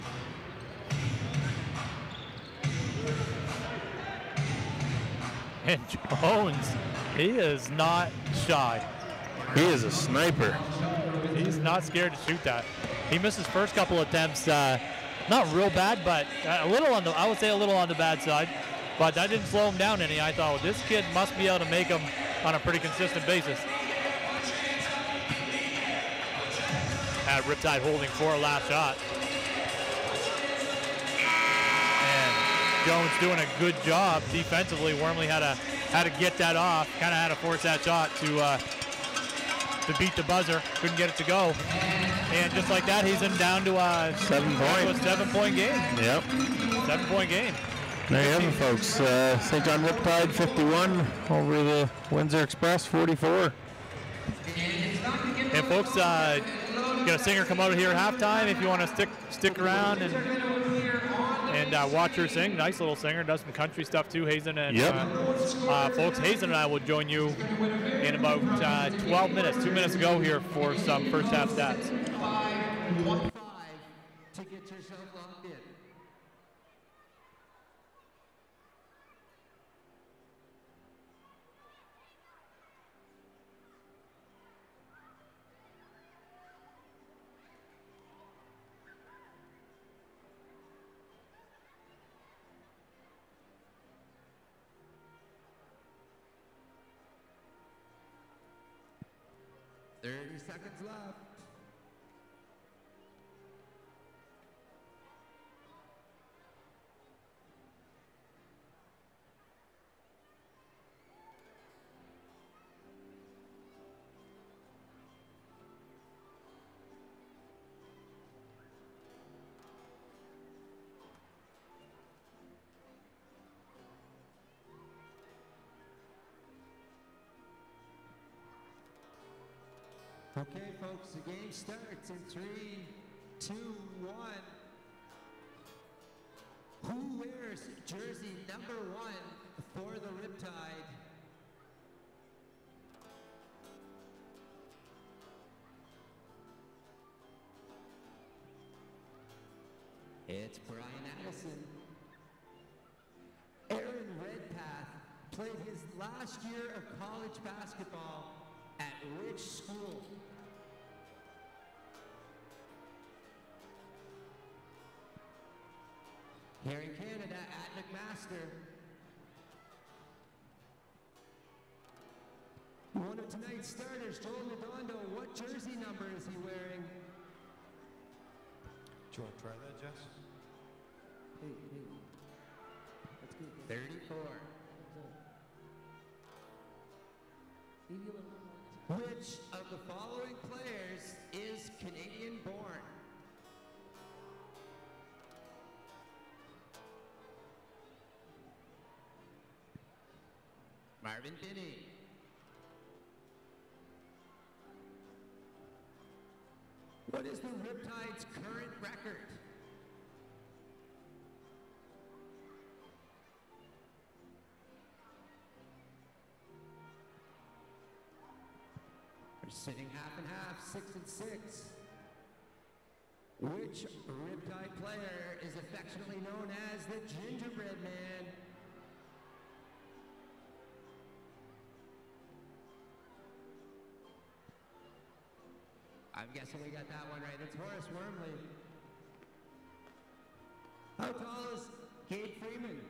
And Jones, he is not shy. He is a sniper. He's not scared to shoot that. He missed his first couple attempts, not real bad, but a little on the, I would say a little on the bad side. But that didn't slow him down any. I thought, well, this kid must be able to make them on a pretty consistent basis. Had Riptide holding for a last shot. And Jones doing a good job defensively. Wormley had to get that off, kind of had to force that shot to beat the buzzer. Couldn't get it to go. And just like that, he's down to a 7-point game. Yep. 7-point game. There you have it, folks. St. John Riptide 51 over the Windsor Express 44. And folks, got a singer come out here at halftime if you want to stick around and watch her sing. Nice little singer, does some country stuff too, Hazen. And folks, Hazen and I will join you in about 12 minutes, 2 minutes ago here for some first half stats. 1-5 to get yourself locked in. Seconds left. Okay, folks, the game starts in 3, 2, 1. Who wears jersey number 1 for the Riptide? It's Brian Addison. Aaron Redpath played his last year of college basketball at which school? Here in Canada at McMaster. One of tonight's starters, Joel Redondo, what jersey number is he wearing? Do you want to try that, Jess? Hey. That's good. 34. Which of the following players is Canadian born? Marvin Binney. What is the Riptide's current record? We're sitting half and half, 6-6. Which Riptide player is affectionately known as the Gingerbread Man? I'm guessing we got that one right. It's Horace Wormley. How tall is Gabe Freeman?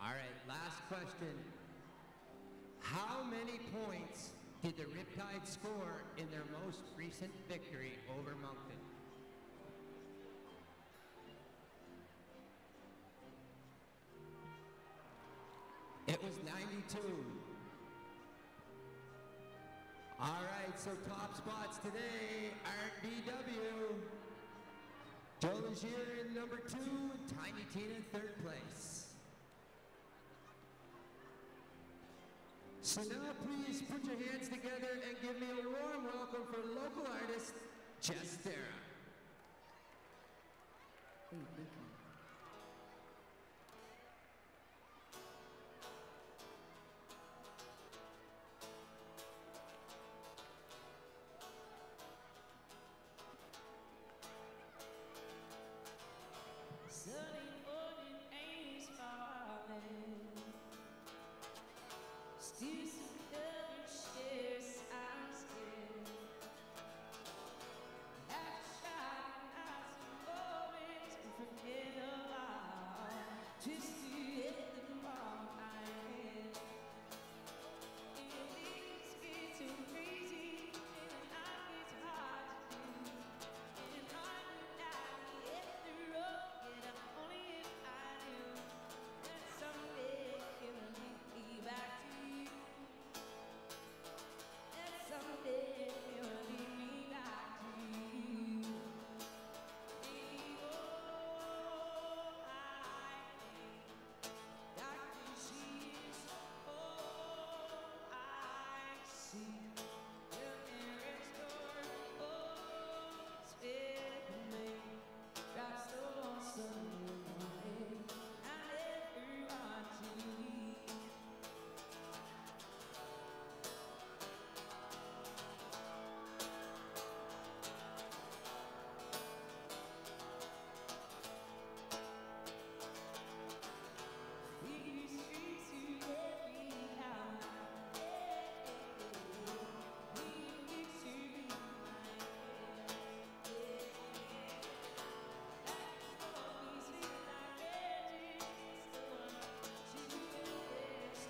All right, last question. How many points did the Riptide score in their most recent victory over Moncton? It was 92. All right, so top spots today are BW. Joe Legier in number 2, Tiny Tina in 3rd place. So now please put your hands together and give me a warm welcome for local artist, Jess Dara. Hey, thank you. Sunny morning ain't falling. Still some other shares I'm scared. I've tried not to always forget about just to hit the ball I had. It leaves me too crazy and I get hard to do. And I would not hit the road, and only if I knew that someday it will lead me back to you. That someday it will lead me back to you. Baby, oh, I think I can see it. Oh, I see. The nearest door, oh, it's been me. Got so on Sunday morning, I never want to leave. These streets you let me down. We used to be my head. Always feel like edges, the one to the best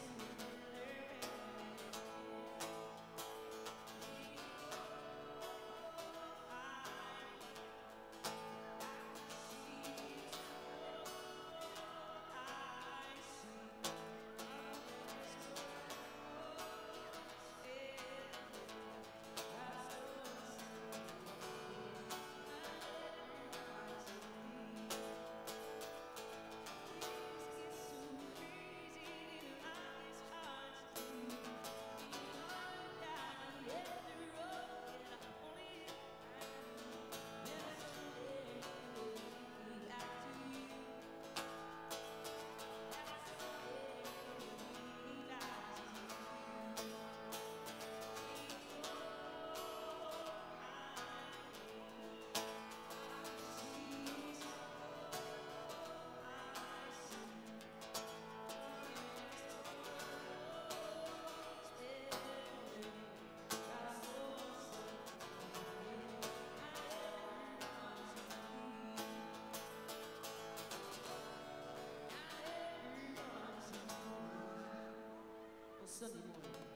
Sunday morning.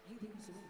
Hey, thank you so much.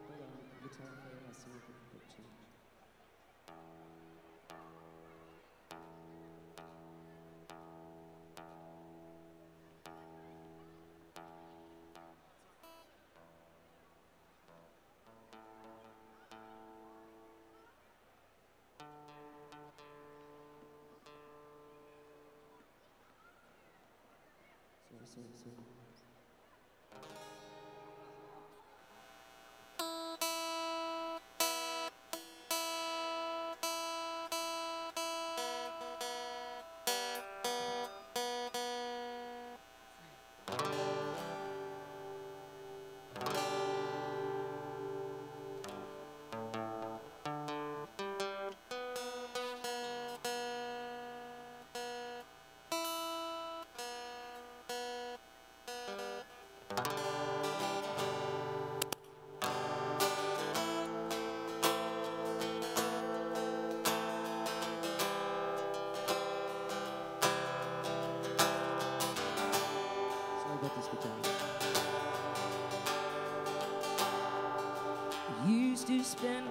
Hold on, guitar player has to make a quick change. Sorry.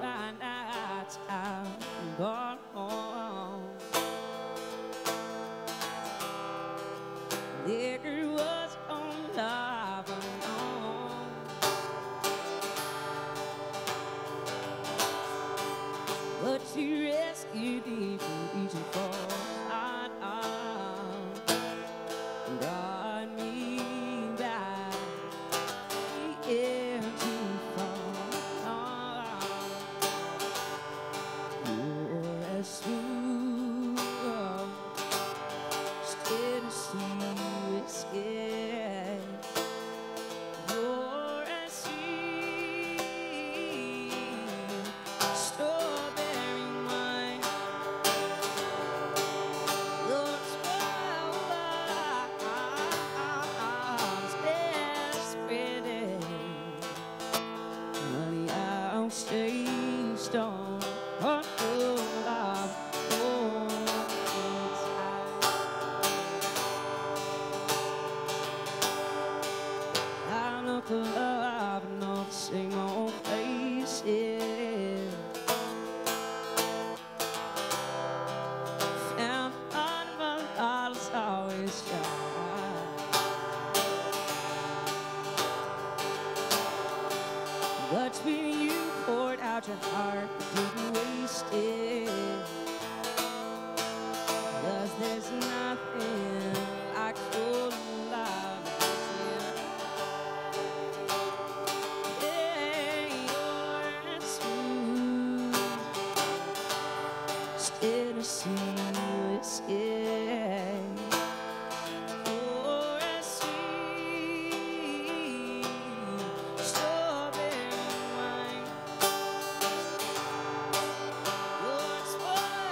my nights out and gone home. Liquor was on life alone. But you rescued me from reaching for my arms. Brought me back into fall. You're as smooth as Tennessee whiskey. You're as sweet as strawberry wine. Those flowers desperate. Honey, I'll stay strong until I'm old. I look alive and all the same old faces. Found on my bottles always shine. But when you poured out your heart, you didn't waste it. 'Cause there's nothing like cold love. Yeah, you're smooth as Tennessee whiskey. You're as sweet as strawberry wine. You're as flowers,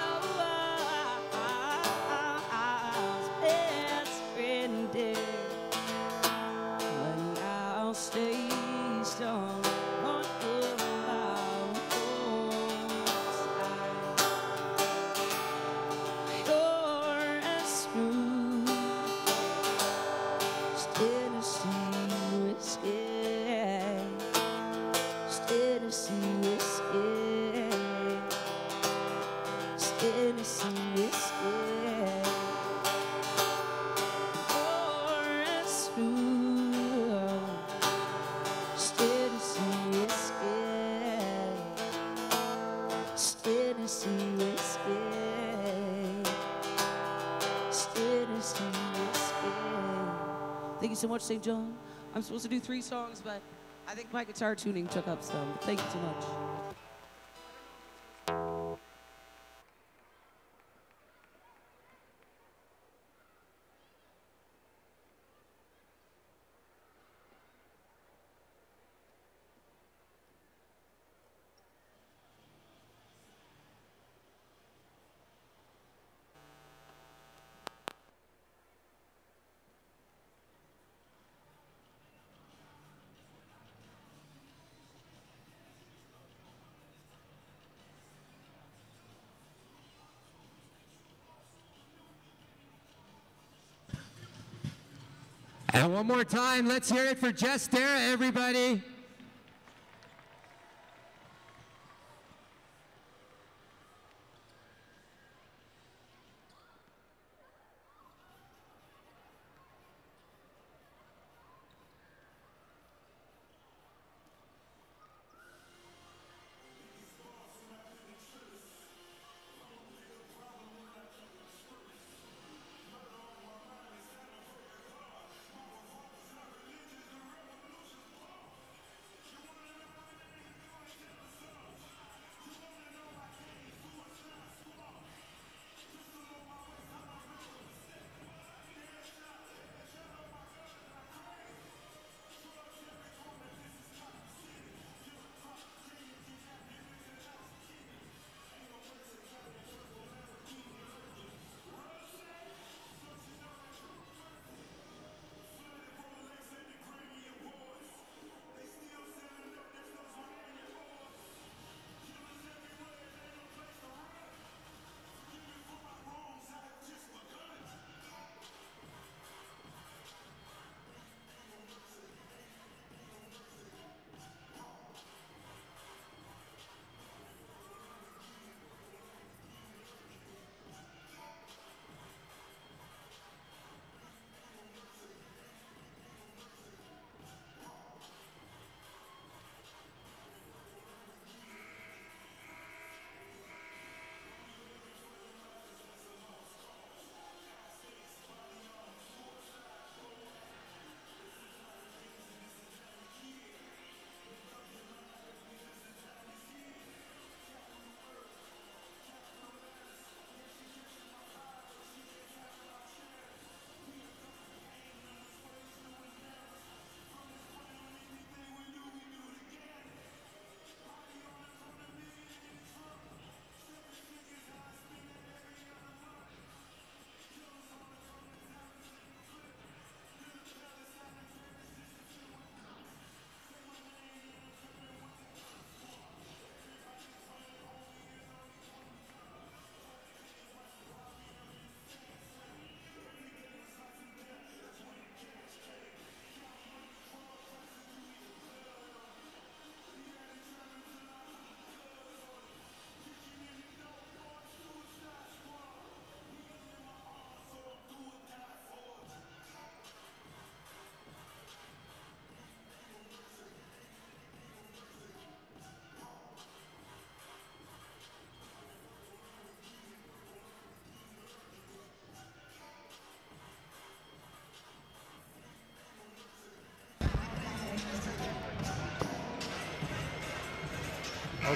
best friend dear. But I'll stay strong until I'm outside. You're as smooth as Tennessee whiskey. As Tennessee whiskey. As Tennessee whiskey. You're as smooth as Tennessee whiskey. As Tennessee whiskey. As Tennessee whiskey. Thank you so much, St. John. I'm supposed to do 3 songs, but I think my guitar tuning took up some. Thank you so much. And one more time, let's hear it for Jess Dara, everybody.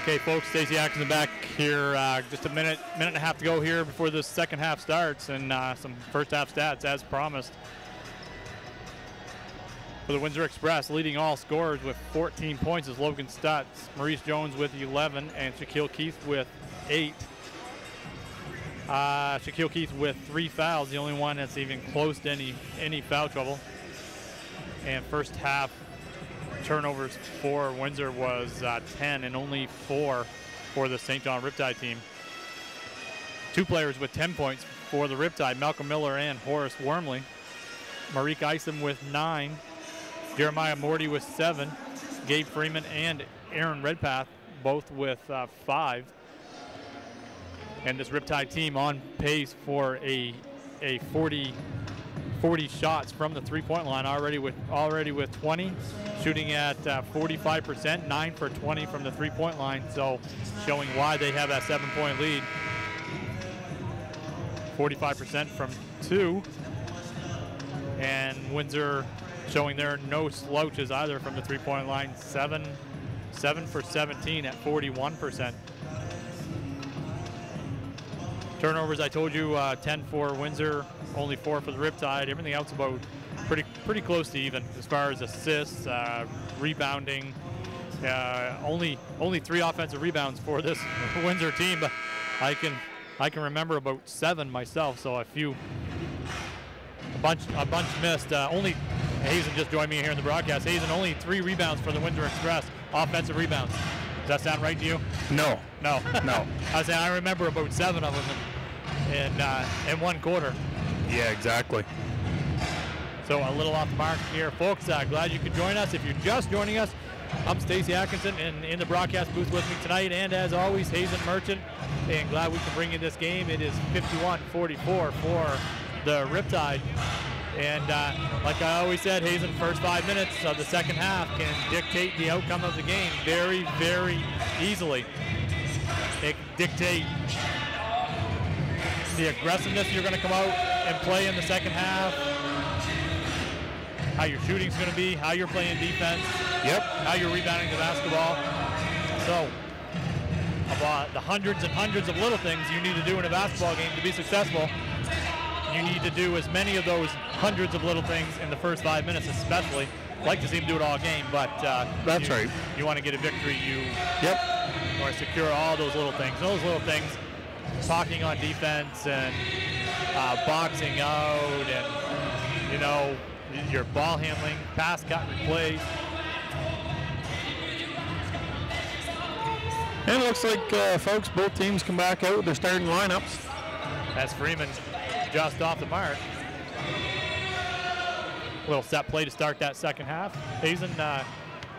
Okay, folks, Stacey Atkinson back here. Just a minute and a half to go here before the second half starts, and some first half stats as promised. For the Windsor Express, leading all scorers with 14 points is Logan Stutz. Maurice Jones with 11, and Shaquille Keith with 8. Shaquille Keith with 3 fouls, the only one that's even close to any foul trouble. And first half turnovers for Windsor was 10 and only 4 for the St. John Riptide team. 2 players with 10 points for the Riptide, Malcolm Miller and Horace Wormley. Marique Isom with 9. Jeremiah Morty with 7. Gabe Freeman and Aaron Redpath both with 5. And this Riptide team on pace for a 40 shots from the three-point line, already with 20, shooting at 45%, 9 for 20 from the three-point line, so showing why they have that 7-point lead. 45% from 2, and Windsor showing there no slouches either from the three-point line, 7 for 17 at 41%. Turnovers, I told you, 10 for Windsor, only 4 for the Riptide. Everything else about pretty close to even as far as assists, rebounding. Only 3 offensive rebounds for this Windsor team, but I can remember about 7 myself. So a bunch missed. Only Hazen just joined me here in the broadcast. Hazen, only 3 rebounds for the Windsor Express, offensive rebounds. Does that sound right to you? No. I say I remember about 7 of them in one quarter. Yeah, exactly. So a little off the mark here, folks. Glad you could join us. If you're just joining us, I'm Stacey Atkinson, and in the broadcast booth with me tonight, and as always, Hazen Merchant. And glad we can bring you this game. It is 51-44 for the Riptide. And like I always said, Hazen, first 5 minutes of the second half can dictate the outcome of the game very, very easily. It can dictate the aggressiveness you're going to come out and play in the second half, how your shooting's going to be, how you're playing defense, how you're rebounding the basketball. So, about the hundreds and hundreds of little things you need to do in a basketball game to be successful, you need to do as many of those hundreds of little things in the first 5 minutes, especially. Like to see them do it all game, but that's right. You want to get a victory, you want to secure all those little things. Those little things, talking on defense and boxing out, and your ball handling, pass, cut, and replays. And it looks like, folks, both teams come back out with their starting lineups. As Freeman just off the mark. Little set play to start that second half. Hazen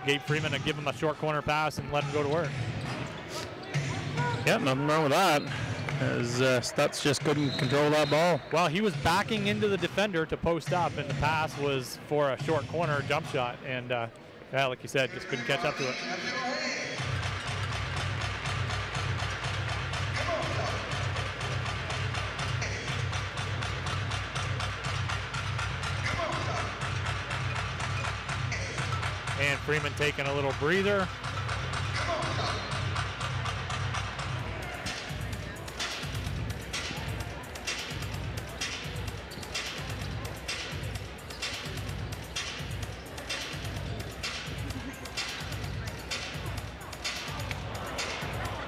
gave Freeman to give him a short corner pass and let him go to work. Yeah, nothing wrong with that, as Stutz just couldn't control that ball. Well, he was backing into the defender to post up, and the pass was for a short corner jump shot, and like you said, just couldn't catch up to it. And Freeman taking a little breather.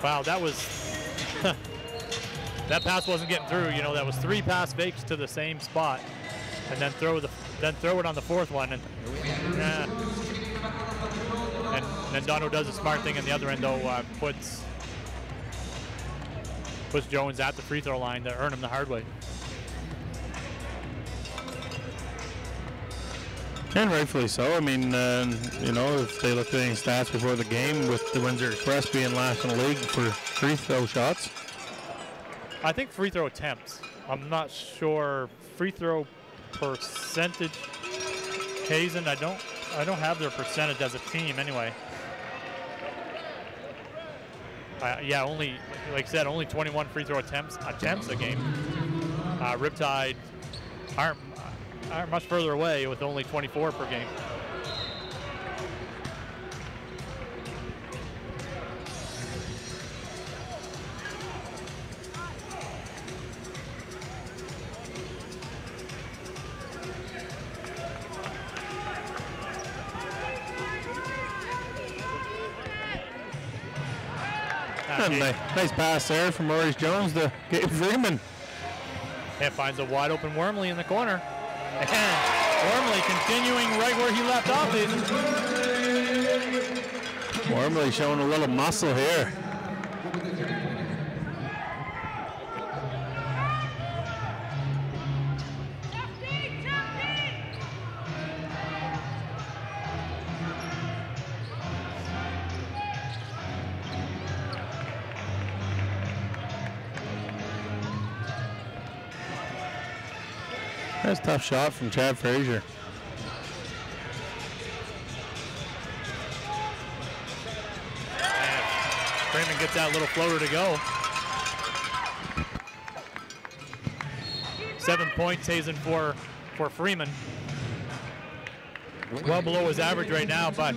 Wow, that was that pass wasn't getting through. That was 3 pass fakes to the same spot, and then throw it on the 4th one, and then Dono does a smart thing on the other end, though, puts Jones at the free throw line to earn him the hard way. And rightfully so. I mean, if they looked at any stats before the game, with the Windsor Express being last in the league for free throw shots. I think free throw attempts. I'm not sure free throw percentage. Hazen, I don't have their percentage as a team anyway. Only, like I said, only 21 free throw attempts a game. Riptide aren't much further away with only 24 per game. And nice pass there from Maurice Jones to Gabe Freeman. And finds a wide open Wormley in the corner. And Wormley continuing right where he left off. Wormley showing a little muscle here. That's a tough shot from Chad Frazier. Freeman gets that little floater to go. 7 points, Hazen, for Freeman. Well below his average right now, but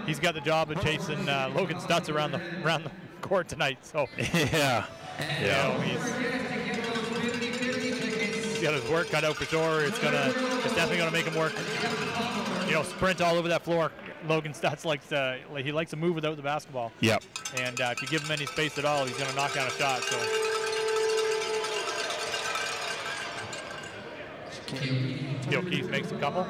he's got the job of chasing Logan Stutz around the court tonight. So yeah. You know, he's got his work cut out for sure. It's definitely gonna make him work. You know, sprint all over that floor. Logan Stutz likes to move without the basketball. Yep. And if you give him any space at all, he's gonna knock down a shot. So. Steele Keith makes a couple.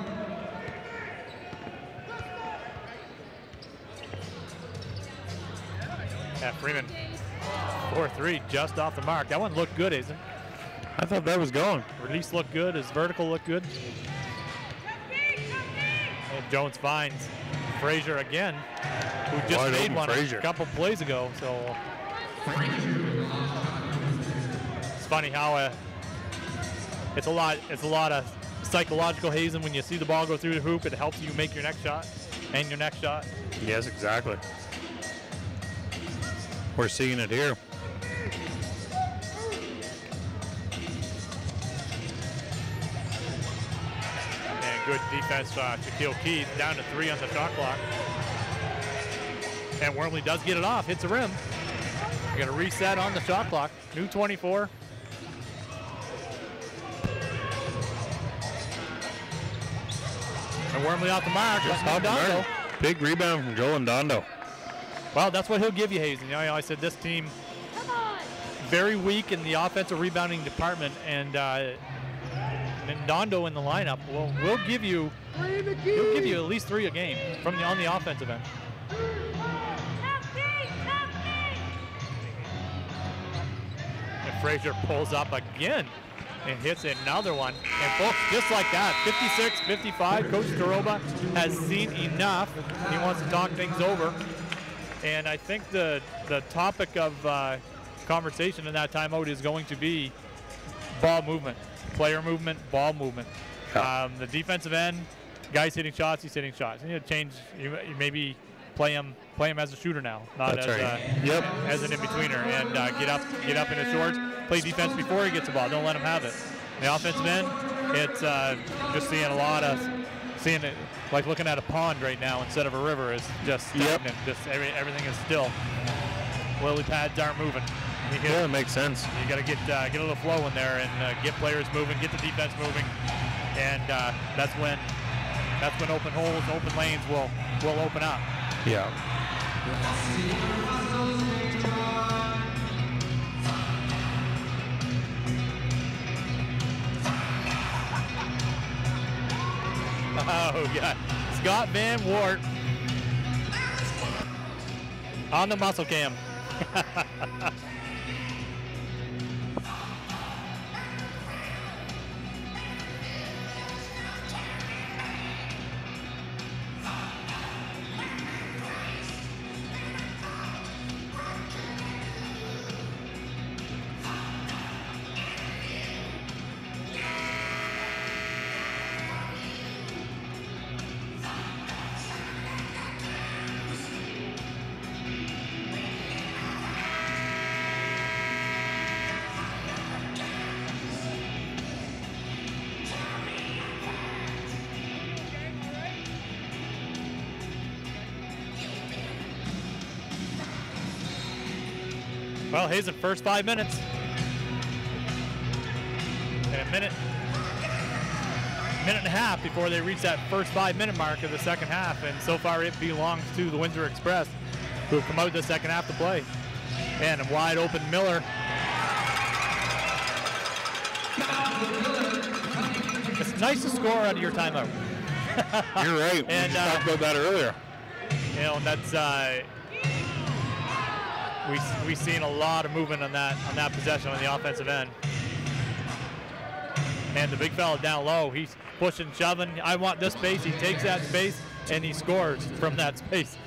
Yeah, Freeman, 4-3, just off the mark. That one looked good, isn't it? I thought that was going. Release looked good. His vertical looked good. And Jones finds Frazier again, who just Wide made open one Frazier. a couple plays ago. So it's funny how it's a lot of psychological hazing when you see the ball go through the hoop. It helps you make your next shot and your next shot. Yes, exactly. We're seeing it here. And good defense, Shaquille Keith down to 3 on the shot clock. And Wormley does get it off, hits the rim. We're gonna reset on the shot clock. New 24. And Wormley off the mark. Just off the mark. Big rebound from Joel Dondo. Well, that's what he'll give you, Hazen. You know, I said this team very weak in the offensive rebounding department, and Dondo in the lineup will give you at least 3 a game on the offensive end. And Frazier pulls up again and hits another one. And folks, just like that, 56-55. Coach Taroba has seen enough. He wants to talk things over. And I think the topic of conversation in that timeout is going to be ball movement, player movement, ball movement. The defensive end, guys hitting shots, he's hitting shots. You need to change. You maybe play him as a shooter now, not That's as right. as an in-betweener, and get up in his shorts. Play defense before he gets the ball. Don't let him have it. The offensive end, it's just seeing it like looking at a pond right now instead of a river. Is just stagnant. Yep. Just everything is still. Lily pads aren't moving. Yeah, it makes sense. You got to get a little flow in there and get players moving, get the defense moving, and that's when open holes, open lanes will open up. Yeah. Oh, yeah. Scott Van Wart on the muscle cam. Well, Hazen, first 5 minutes. And a minute and a half before they reach that first 5-minute mark of the second half. And so far it belongs to the Windsor Express, who have come out the second half to play. And a wide open Miller. It's nice to score out of your timeout. You're right. And we talked about that earlier. You know, and that's we've seen a lot of movement on that possession on the offensive end. And the big fella down low, he's pushing, shoving. I want this space. He takes that space and he scores from that space.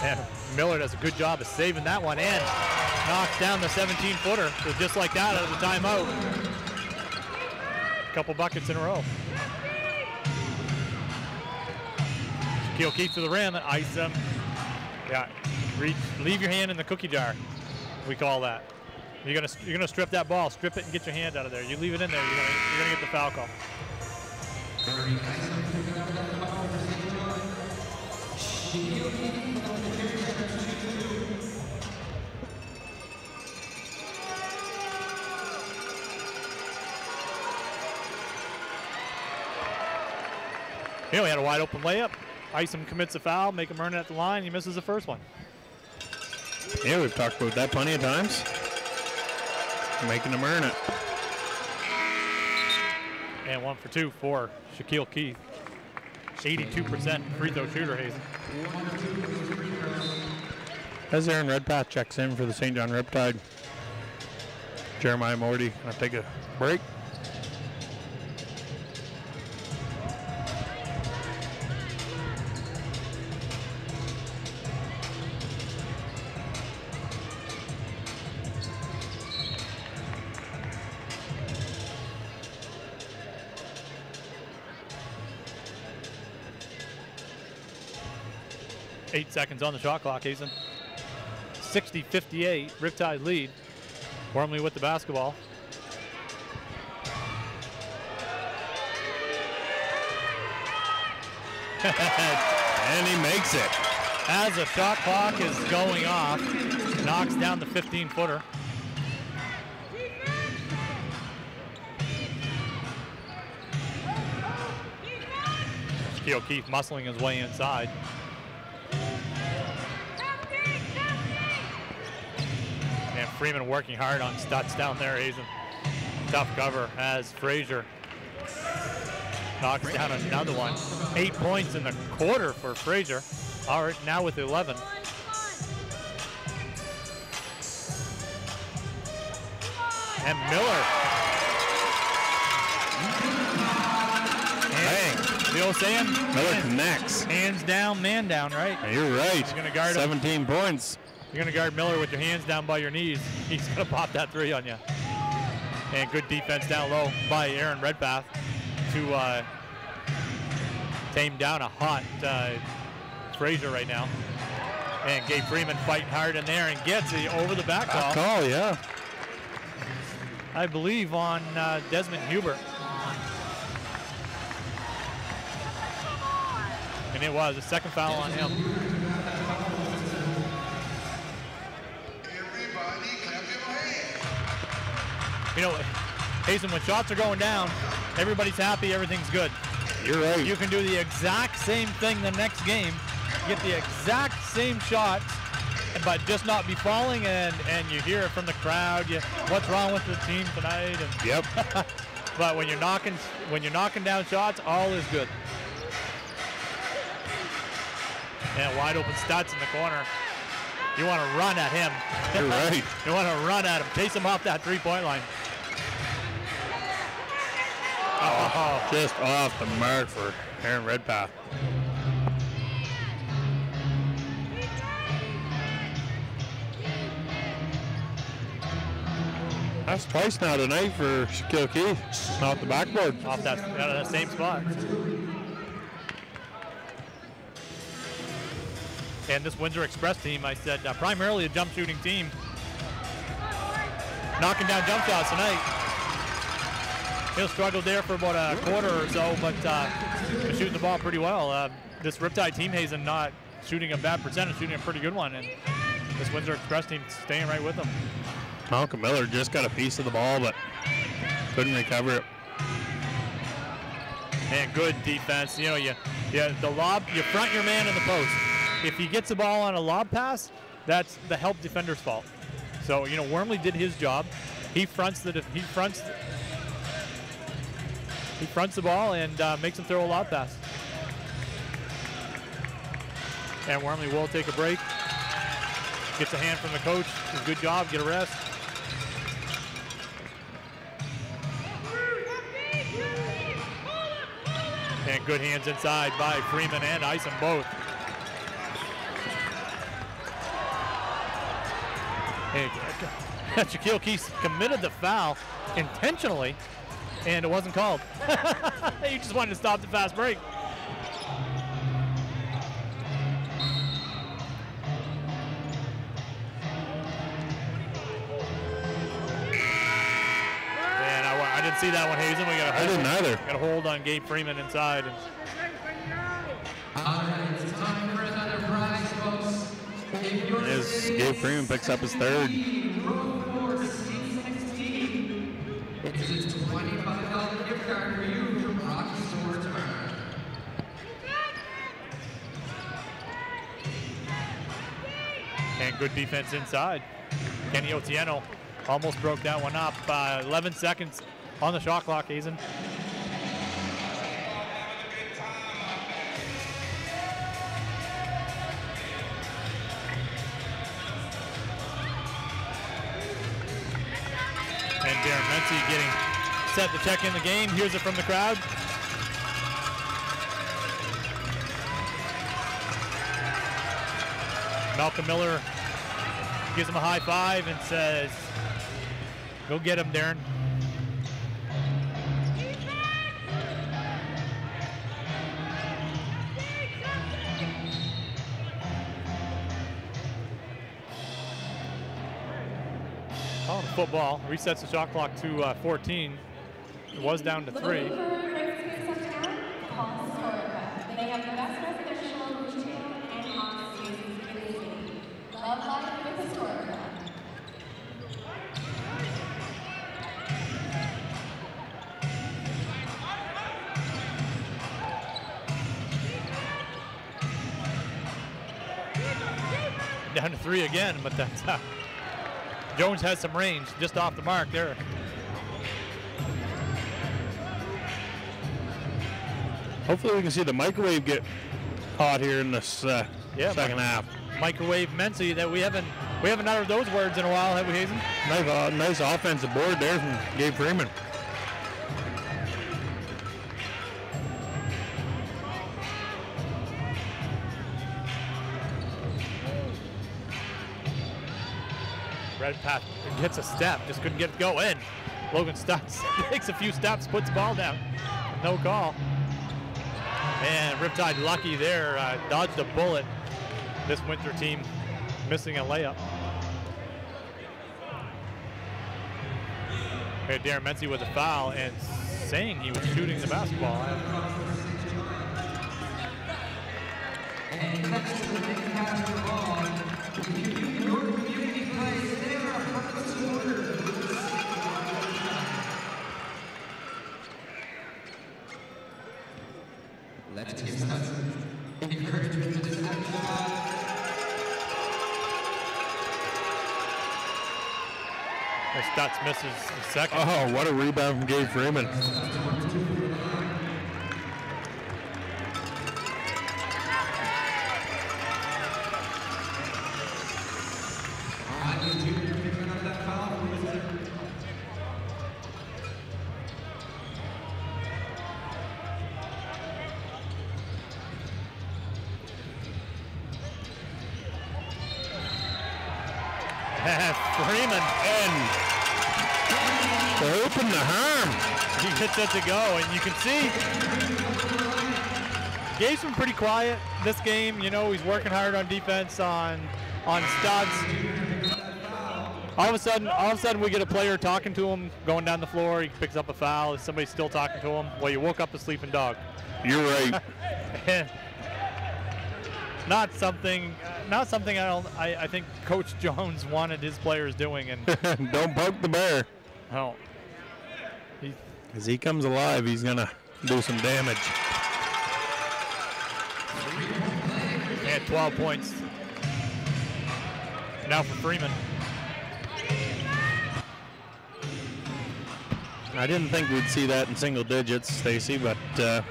And Miller does a good job of saving that one and knocks down the 17-footer. So just like that, out of the timeout. A couple buckets in a row. Shaquille Keith to the rim and ice him. Yeah, leave your hand in the cookie jar. We call that. You're gonna strip that ball, strip it and get your hand out of there. You leave it in there, you're gonna get the foul call. He only had a wide open layup. Isom commits a foul, make him earn it at the line. He misses the first one. Yeah, we've talked about that plenty of times. Making him earn it. And 1 for 2 for Shaquille Keith. 82% free throw shooter, Hazen. As Aaron Redpath checks in for the St. John Riptide. Jeremiah Morty gonna take a break. Eight seconds on the shot clock, Hazen. 60-58, Riptide lead. Wormley with the basketball. And he makes it. As the shot clock is going off, knocks down the 15-footer. Shaquille Keith muscling his way inside. And Freeman working hard on Stutz down there. Hazen. Tough cover as Frazier knocks down another one. 8 points in the quarter for Frazier. All right, now with 11. And Miller. Bang. You know what I'm saying? Miller connects. Hands down, man down, right? You're right. He's gonna guard him. 17 points. You're going to guard Miller with your hands down by your knees. He's going to pop that three on you. And good defense down low by Aaron Redpath to tame down a hot Frazier right now. And Gabe Freeman fighting hard in there and gets it over the back call. Call, yeah. I believe on Desmond Hubert. And it was a second foul on him. You know, Hazen, when shots are going down, everybody's happy, everything's good. You're right. You can do the exact same thing the next game, get the exact same shots, but just not be falling, and you hear it from the crowd. What's wrong with the team tonight? And yep. But when you're knocking down shots, all is good. And wide open Stutz in the corner. You want to run at him. You're right. You want to run at him. Chase him off that three-point line. Oh, just off the mark for Aaron Redpath. That's twice now tonight for Shaquille Keith. Off the backboard. Off that, out of that same spot. And this Windsor Express team, I said, primarily a jump shooting team. Knocking down jump shots tonight. He'll struggle there for about a quarter or so, but shooting the ball pretty well. This Riptide team, Hazen, not shooting a bad percentage, shooting a pretty good one. And this Windsor Express team staying right with them. Malcolm Miller just got a piece of the ball, but Couldn't recover it. And good defense. You know, the lob, you front your man in the post. If he gets the ball on a lob pass, that's the help defender's fault. So, you know, Wormley did his job. He fronts the ball and makes him throw a lob pass. And Wormley will take a break. Gets a hand from the coach. Good job. Get a rest. And good hands inside by Freeman and Isom both. And Shaquille Keys committed the foul intentionally, and it wasn't called. He just wanted to stop the fast break. I didn't see that one, Hazen. We got I didn't either. Got a hold on Gabe Freeman inside. All right, it's time for another prize, folks. As Gabe Freeman picks up his third. It's a $25 gift card for you from Rocky Sports Bar. And good defense inside. Kenny Otieno almost broke that one up. 11 seconds on the shot clock, Hazen. And Darren Mency getting set to check in the game. Here's it from the crowd. Malcolm Miller gives him a high five and says, "Go get him, Darren." Oh, football resets the shot clock to 14. It was down to 3. Looking for great space uptown? Call Historica. They have the best residential, retail, and office spaces in the city. Love life with Historica. Down to 3 again, but that's Jones has some range just off the mark there. Hopefully we can see the microwave get hot here in this second half. Microwave Mency, that we haven't uttered those words in a while, have we, Hazen? Nice offensive board there from Gabe Freeman. Redpath gets a step, just couldn't get it to go in. Logan Stutz takes a few steps, puts the ball down. No call. And Riptide lucky there, dodged a bullet. This Winter team missing a layup. Okay, Darren Mency with a foul and saying he was shooting the basketball. And next to the big pass of the ball, your community plays there are public supporters. Let's give some encouragement to this next spot. Stutz misses the second. Oh, what a rebound from Gabe Freeman. Freeman and they open the harm. He gets it to go, and you can see Gabe's been pretty quiet this game. You know, he's working hard on defense on Stutz. All of a sudden, we get a player talking to him, going down the floor. He picks up a foul. Is somebody still talking to him? Well, you woke up a sleeping dog. You're right. Not something I think Coach Jones wanted his players doing. And don't poke the bear. no, he's As he comes alive, he's going to do some damage. And 12 points. Now for Freeman. I didn't think we'd see that in single digits, Stacy, but, you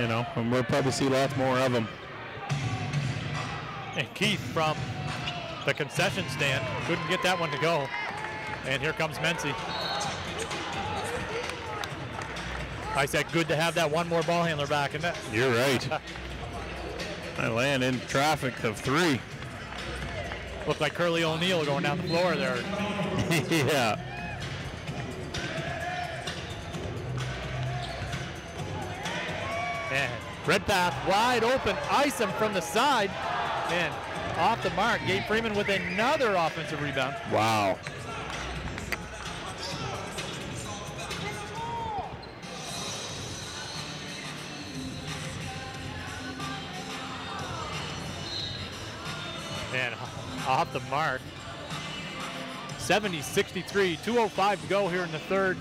know, and we'll probably see lots more of them. And Keith from the concession stand couldn't get that one to go. And here comes Mency. I said good to have that one more ball handler back in net. You're right. I land in traffic of 3. Looked like Curly O'Neill going down the floor there. Yeah. And Redpath wide open, ice him from the side, and off the mark. Gabe Freeman with another offensive rebound. Wow. And off the mark. 70-63, 2:05 to go here in the third.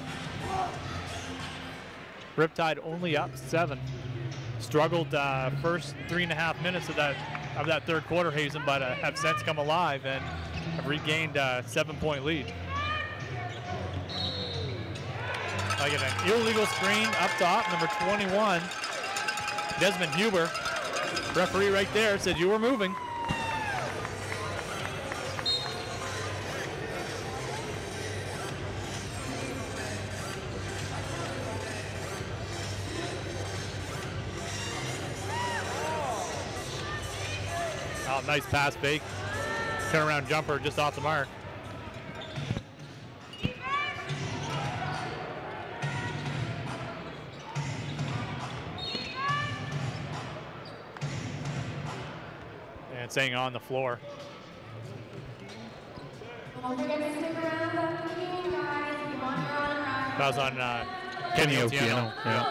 Riptide only up 7. Struggled first 3.5 minutes of that third quarter, Hazen, but have since come alive and have regained a 7-point lead. Like an illegal screen up top, number 21, Desmond Huber. Referee right there said you were moving. Oh, nice pass fake. Turnaround jumper just off the mark. And staying on the floor. Don't forget to stick around after the game, guys. If you want your autograph. That was on Kenny Otieno. Otieno. Yeah.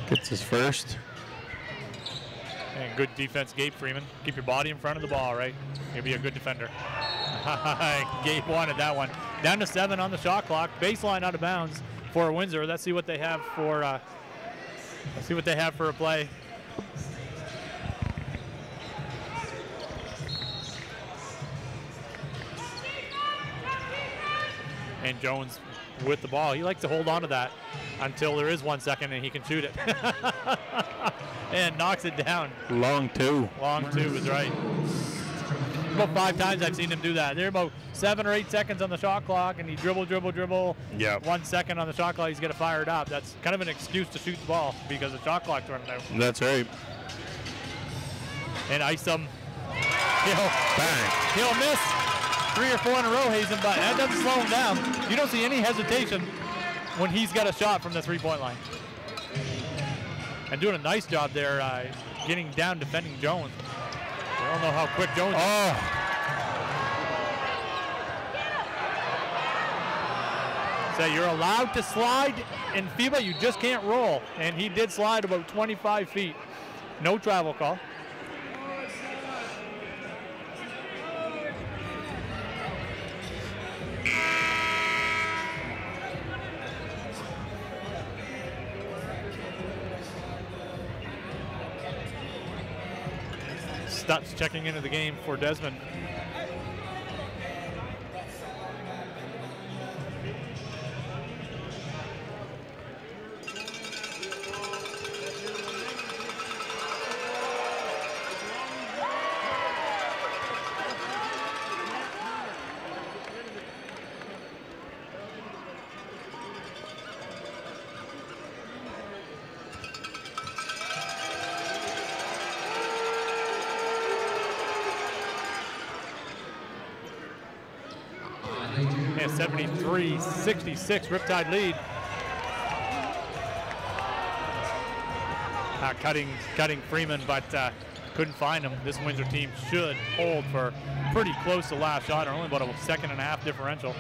Gets his first. And good defense, Gabe Freeman. Keep your body in front of the ball, right? You'll be a good defender. Gabe wanted that one. Down to 7 on the shot clock. Baseline out of bounds for Windsor. Let's see what they have for. Let's see what they have for a play. And Jones with the ball. He likes to hold on to that until there is 1 second and he can shoot it. And knocks it down. Long 2. Long 2 is right. About 5 times I've seen him do that. They're about 7 or 8 seconds on the shot clock and he dribble. Yeah. 1 second on the shot clock, he's going to fire it up. That's kind of an excuse to shoot the ball because the shot clock's running out. That's right. And Isom, Bang. he'll miss 3 or 4 in a row, Hazen, but that doesn't slow him down. You don't see any hesitation when he's got a shot from the 3-point line. And doing a nice job there, getting down, defending Jones. I don't know how quick Jones is. So you're allowed to slide in FIBA, you just can't roll. And he did slide about 25 feet. No travel call. Stutz checking into the game for Desmond. And 73-66, Riptide lead. Cutting Freeman, but couldn't find him. This Windsor team should hold for pretty close to last shot, or only about a 1.5 differential.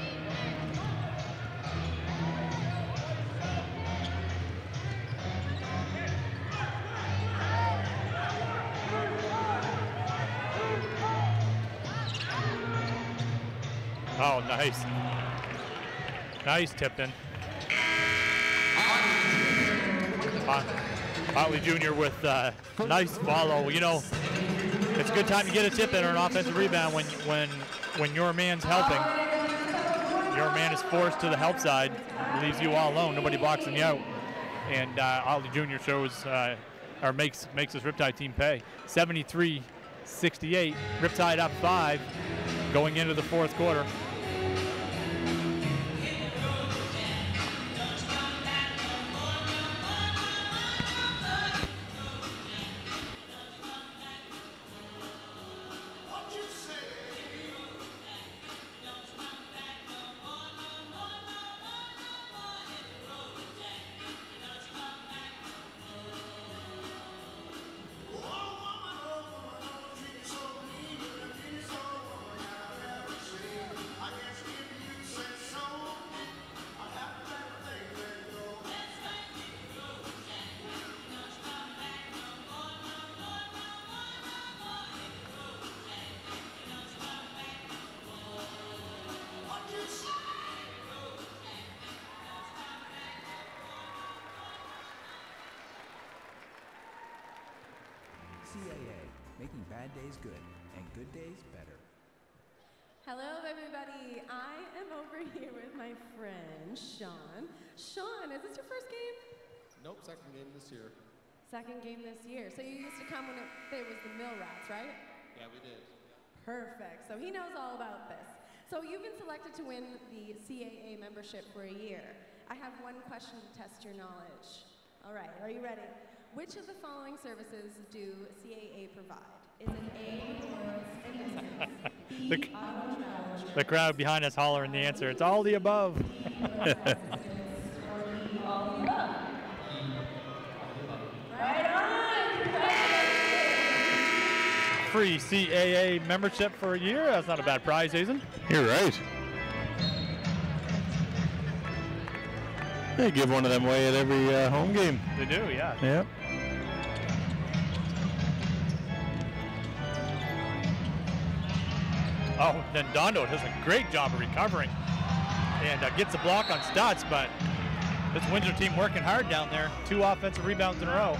Oh, nice. Nice tipped in. Otley Jr. with nice follow. You know, it's a good time to get a tip in or an offensive rebound when your man's helping. Your man is forced to the help side, leaves you all alone, nobody boxing you out. And Otley Jr. shows or makes this Riptide team pay. 73-68, Riptide up 5 going into the fourth quarter. CAA, making bad days good and good days better. Hello, everybody. I am over here with my friend, Sean. Sean, is this your first game? Nope, second game this year. Second game this year. So you used to come when it was the Mill Rats, right? Yeah, we did. Perfect. So he knows all about this. So you've been selected to win the CAA membership for a year. I have one question to test your knowledge. All right, are you ready? Which of the following services do CAA provide? Is it A, rewards and discounts, B, auto travel, The crowd behind us hollering the answer. It's all the above. or D, all the above? Right on! Congratulations! Free CAA membership for a year. That's not a bad prize, Hazen. You're right. They give one of them away at every home game. They do, yeah. Yep. Oh, then Dondo does a great job of recovering and gets a block on Stutz, but this Windsor team working hard down there. 2 offensive rebounds in a row.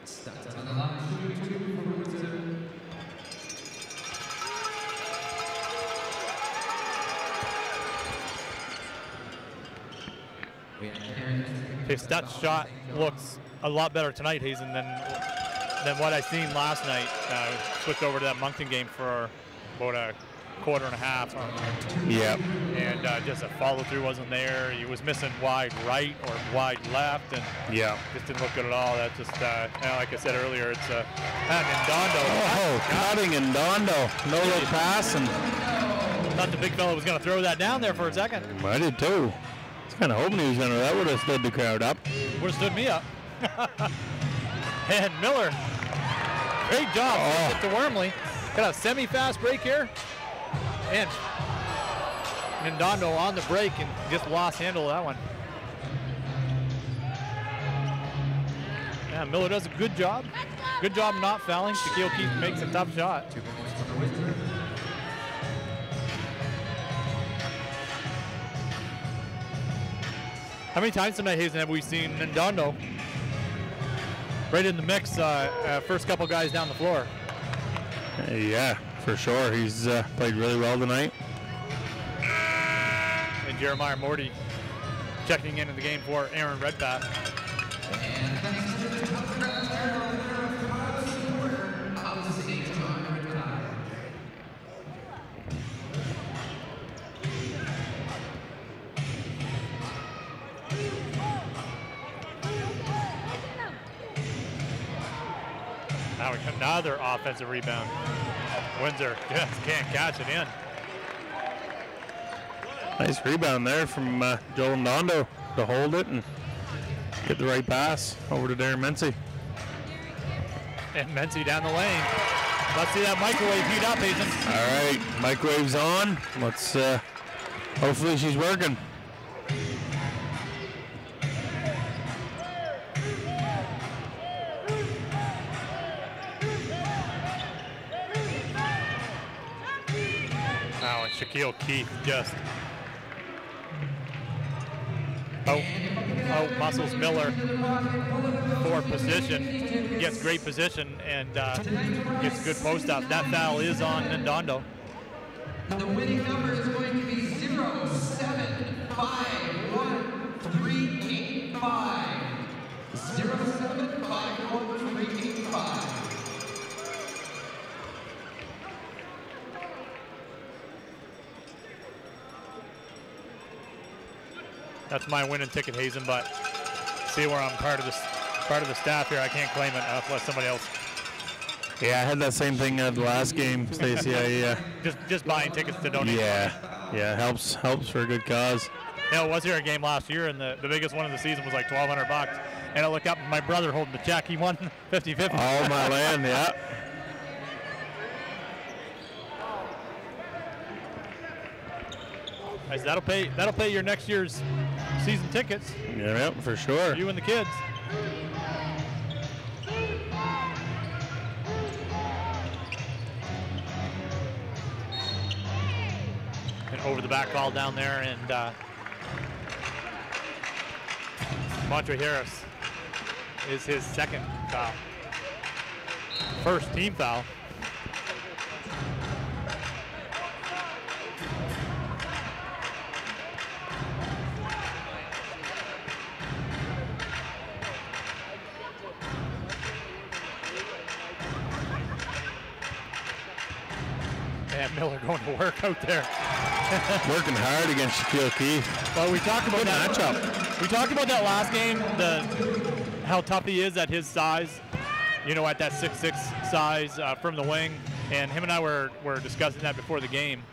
Stats on the line, shooting 2 for Windsor. If Stutz shot looks a lot better tonight, Hazen, than what I seen last night. Switched over to that Moncton game for about a quarter and a half. Yep. And just a follow through wasn't there. He was missing wide right or wide left, and Yeah. just didn't look good at all. That just, like I said earlier, it's and Dondo. Oh, cutting and Dondo. No look pass, and Thought the big fella was going to throw that down there for a second. I did too. I was kind of hoping he was going to. That would have stood the crowd up. Would have stood me up. And Miller, great job. Oh. To Wormley. Got a semi-fast break here. And Dondo on the break and just lost handle of that one. Yeah, Miller does a good job. Good job not fouling. Shaquille Keith makes a tough shot. How many times tonight, Hazen, have we seen Dondo right in the mix, first couple guys down the floor? Yeah, for sure. He's played really well tonight. And Jeremiah Morty checking into the game for Aaron Redpath. Now another offensive rebound. Windsor just can't catch it in. Nice rebound there from Joel Dondo to hold it and get the right pass over to Darren Mency. And Mency down the lane. Let's see that microwave heat up, Ethan. All right, microwave's on. Let's hopefully she's working. Now and Shaquille Keith just muscles Miller for position, gets great position, and gets good post up. That foul is on Ndondo. The winning number is going to be 0751385. 0751385. That's my winning ticket, Hazen, but see where I'm part of the staff here. I can't claim it unless somebody else. Yeah, I had that same thing at the last game, Stacey. Just buying tickets to donate. Yeah, helps for a good cause. Yeah, I was here a game last year, and the biggest one of the season was like $1,200. And I look up, my brother holding the check. He won 50-50. All my land, yeah. Guys, that'll pay your next year's season tickets. Yeah, for sure. You and the kids. And over the back call down there, and Montre Harris is his second foul. First team foul. And Miller going to work out there. Working hard against Shaquille Keith. Well, we talked about Good that matchup. We talked about that last game, how tough he is at his size, you know, at that 6'6" size from the wing. And him and I were discussing that before the game.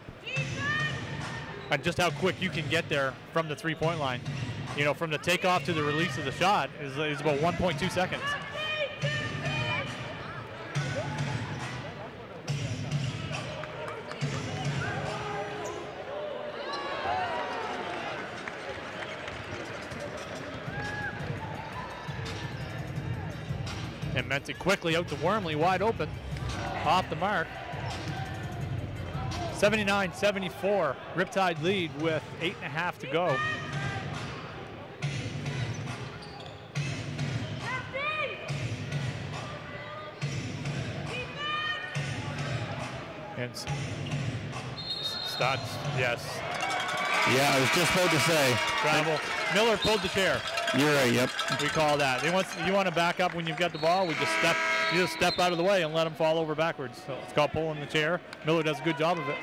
And just how quick you can get there from the three-point line. You know, from the takeoff to the release of the shot is about 1.2 seconds. And meant it quickly out to Wormley, wide open, off the mark. 79-74, Riptide lead with 8.5 to go. And Stotts, yes. Yeah, I was just about to say. Travel. Miller pulled the chair. You're right, yep. We call that. You want to back up when you've got the ball, you just step out of the way and let him fall over backwards. So it's called pulling the chair. Miller does a good job of it.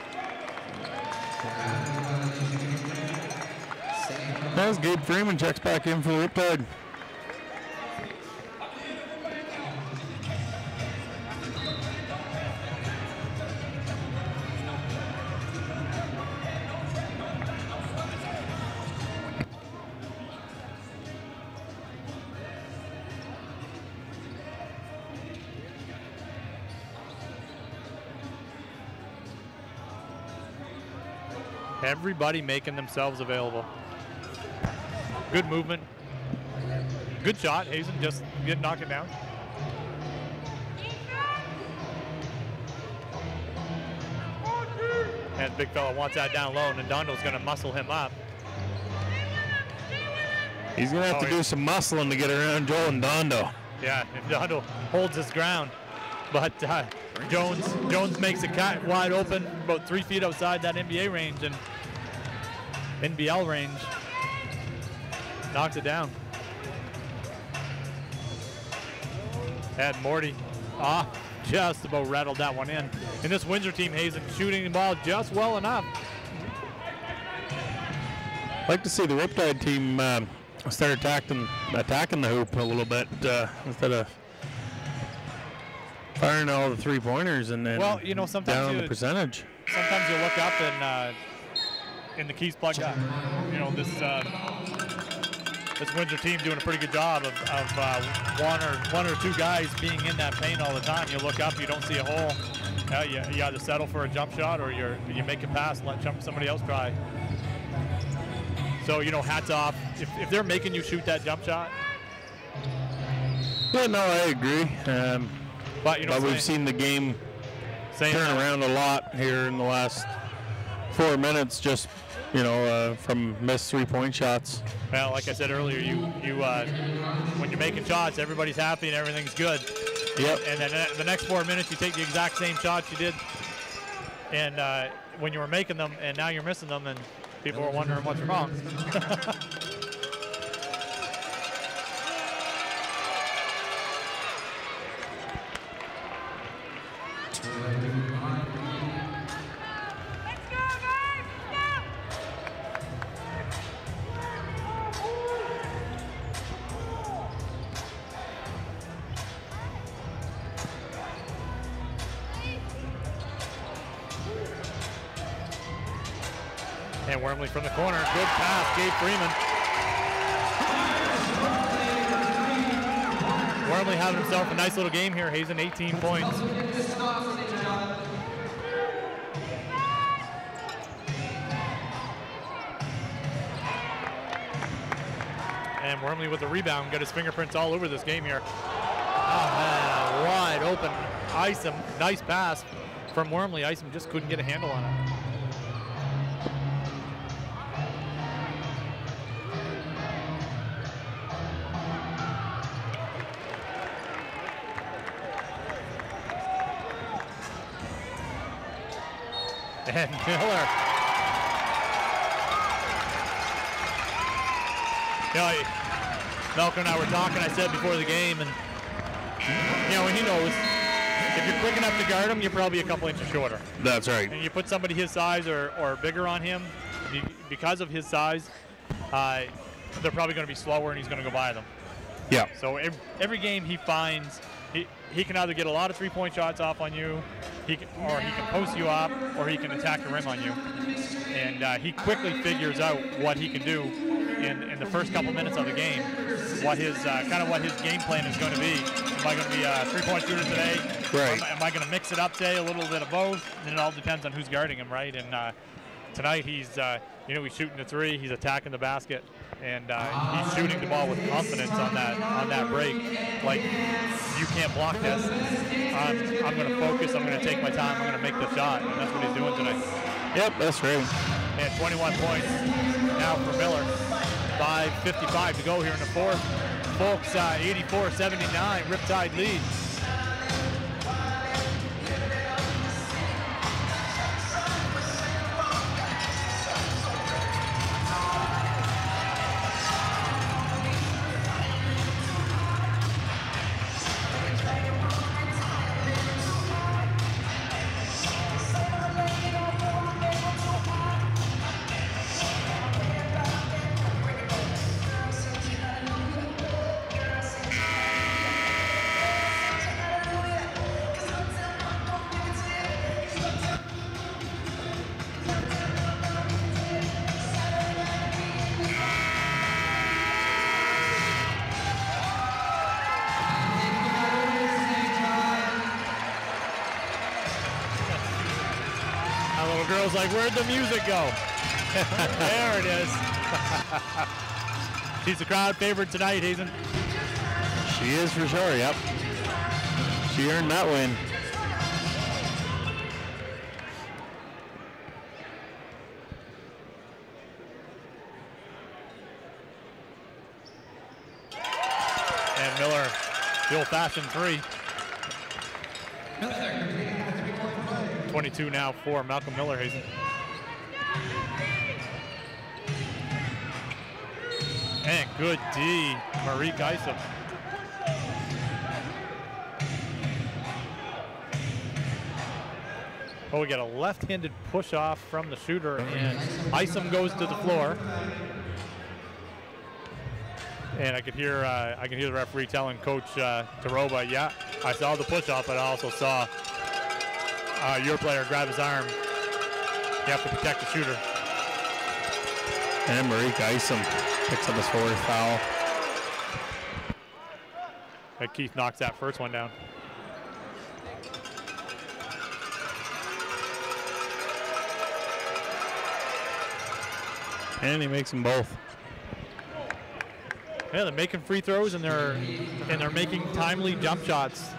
As Gabe Freeman checks back in for the Riptide. Everybody making themselves available. Good movement. Good shot. Hazen just get knocked it down. And big fella wants that down low, and Ndondo's going to muscle him up. He's going to have to do some muscling to get around Joel Ndondo. Yeah, Ndondo holds his ground. But Jones makes a cut wide open, about 3 feet outside that NBA range and NBL range. Knocks it down. And Morty just about rattled that one in. And this Windsor team, Hazen, shooting the ball just well enough. I'd like to see the Riptide team start attacking the hoop a little bit instead of firing all the three-pointers and then well, you know, sometimes down on the percentage. Sometimes you look up and the key's plugged up. You know, this Windsor team doing a pretty good job of one or two guys being in that paint all the time. You look up, you don't see a hole. You either settle for a jump shot or you make a pass and let somebody else try. So, you know, hats off. If they're making you shoot that jump shot. Yeah, no, I agree. But, you know, we've seen the game turn around a lot here in the last 4 minutes, just, you know, from missed 3-point shots. Well, like I said earlier, you when you're making shots, everybody's happy and everything's good. Yep. And then the next 4 minutes, you take the exact same shots you did, and when you were making them, and now you're missing them, and people are wondering what's wrong. And Wormley from the corner, good pass, Gabe Freeman. Wormley having himself a nice little game here, Hazen, 18 points. And Wormley with the rebound, got his fingerprints all over this game here. Oh man, wide open, Isom, nice pass from Wormley. Isom just couldn't get a handle on it. And Miller. You know, Malcolm and I were talking, I said before the game, and you know, he knows if you're quick enough to guard him, you're probably a couple inches shorter. That's right. And you put somebody his size or bigger on him, because of his size, they're probably going to be slower and he's going to go by them. Yeah. So every game he finds, he can either get a lot of 3-point shots off on you, he can post you up, or he can attack the rim on you. And he quickly figures out what he can do in the first couple minutes of the game, what his what his game plan is going to be. Am I going to be a 3-point shooter today? Right. Am I going to mix it up today, a little bit of both? And it all depends on who's guarding him, right? And tonight he's he's shooting the 3, he's attacking the basket, and he's shooting the ball with confidence on that break. Like, you can't block this. I'm going to focus. I'm going to take my time. I'm going to make the shot, and that's what he's doing tonight. Yep, that's right. And 21 points now for Miller. 5:55 to go here in the fourth. Folks, 84-79. Riptide leads. Girls like, where'd the music go? There it is. She's the crowd favorite tonight, Hazen. She is for sure, yep. She earned that win. And Miller, the old-fashioned 3. 22 now for Malcolm Miller, Hazen. And good D, Marique Isom. Oh, we got a left-handed push-off from the shooter, and Isom goes to the floor. And I could hear the referee telling Coach Taroba, yeah, I saw the push-off, but I also saw your player grab his arm. You have to protect the shooter. And Marique Isom picks up his 4th foul. And Keith knocks that first one down. And he makes them both. Yeah, they're making free throws and they're making timely jump shots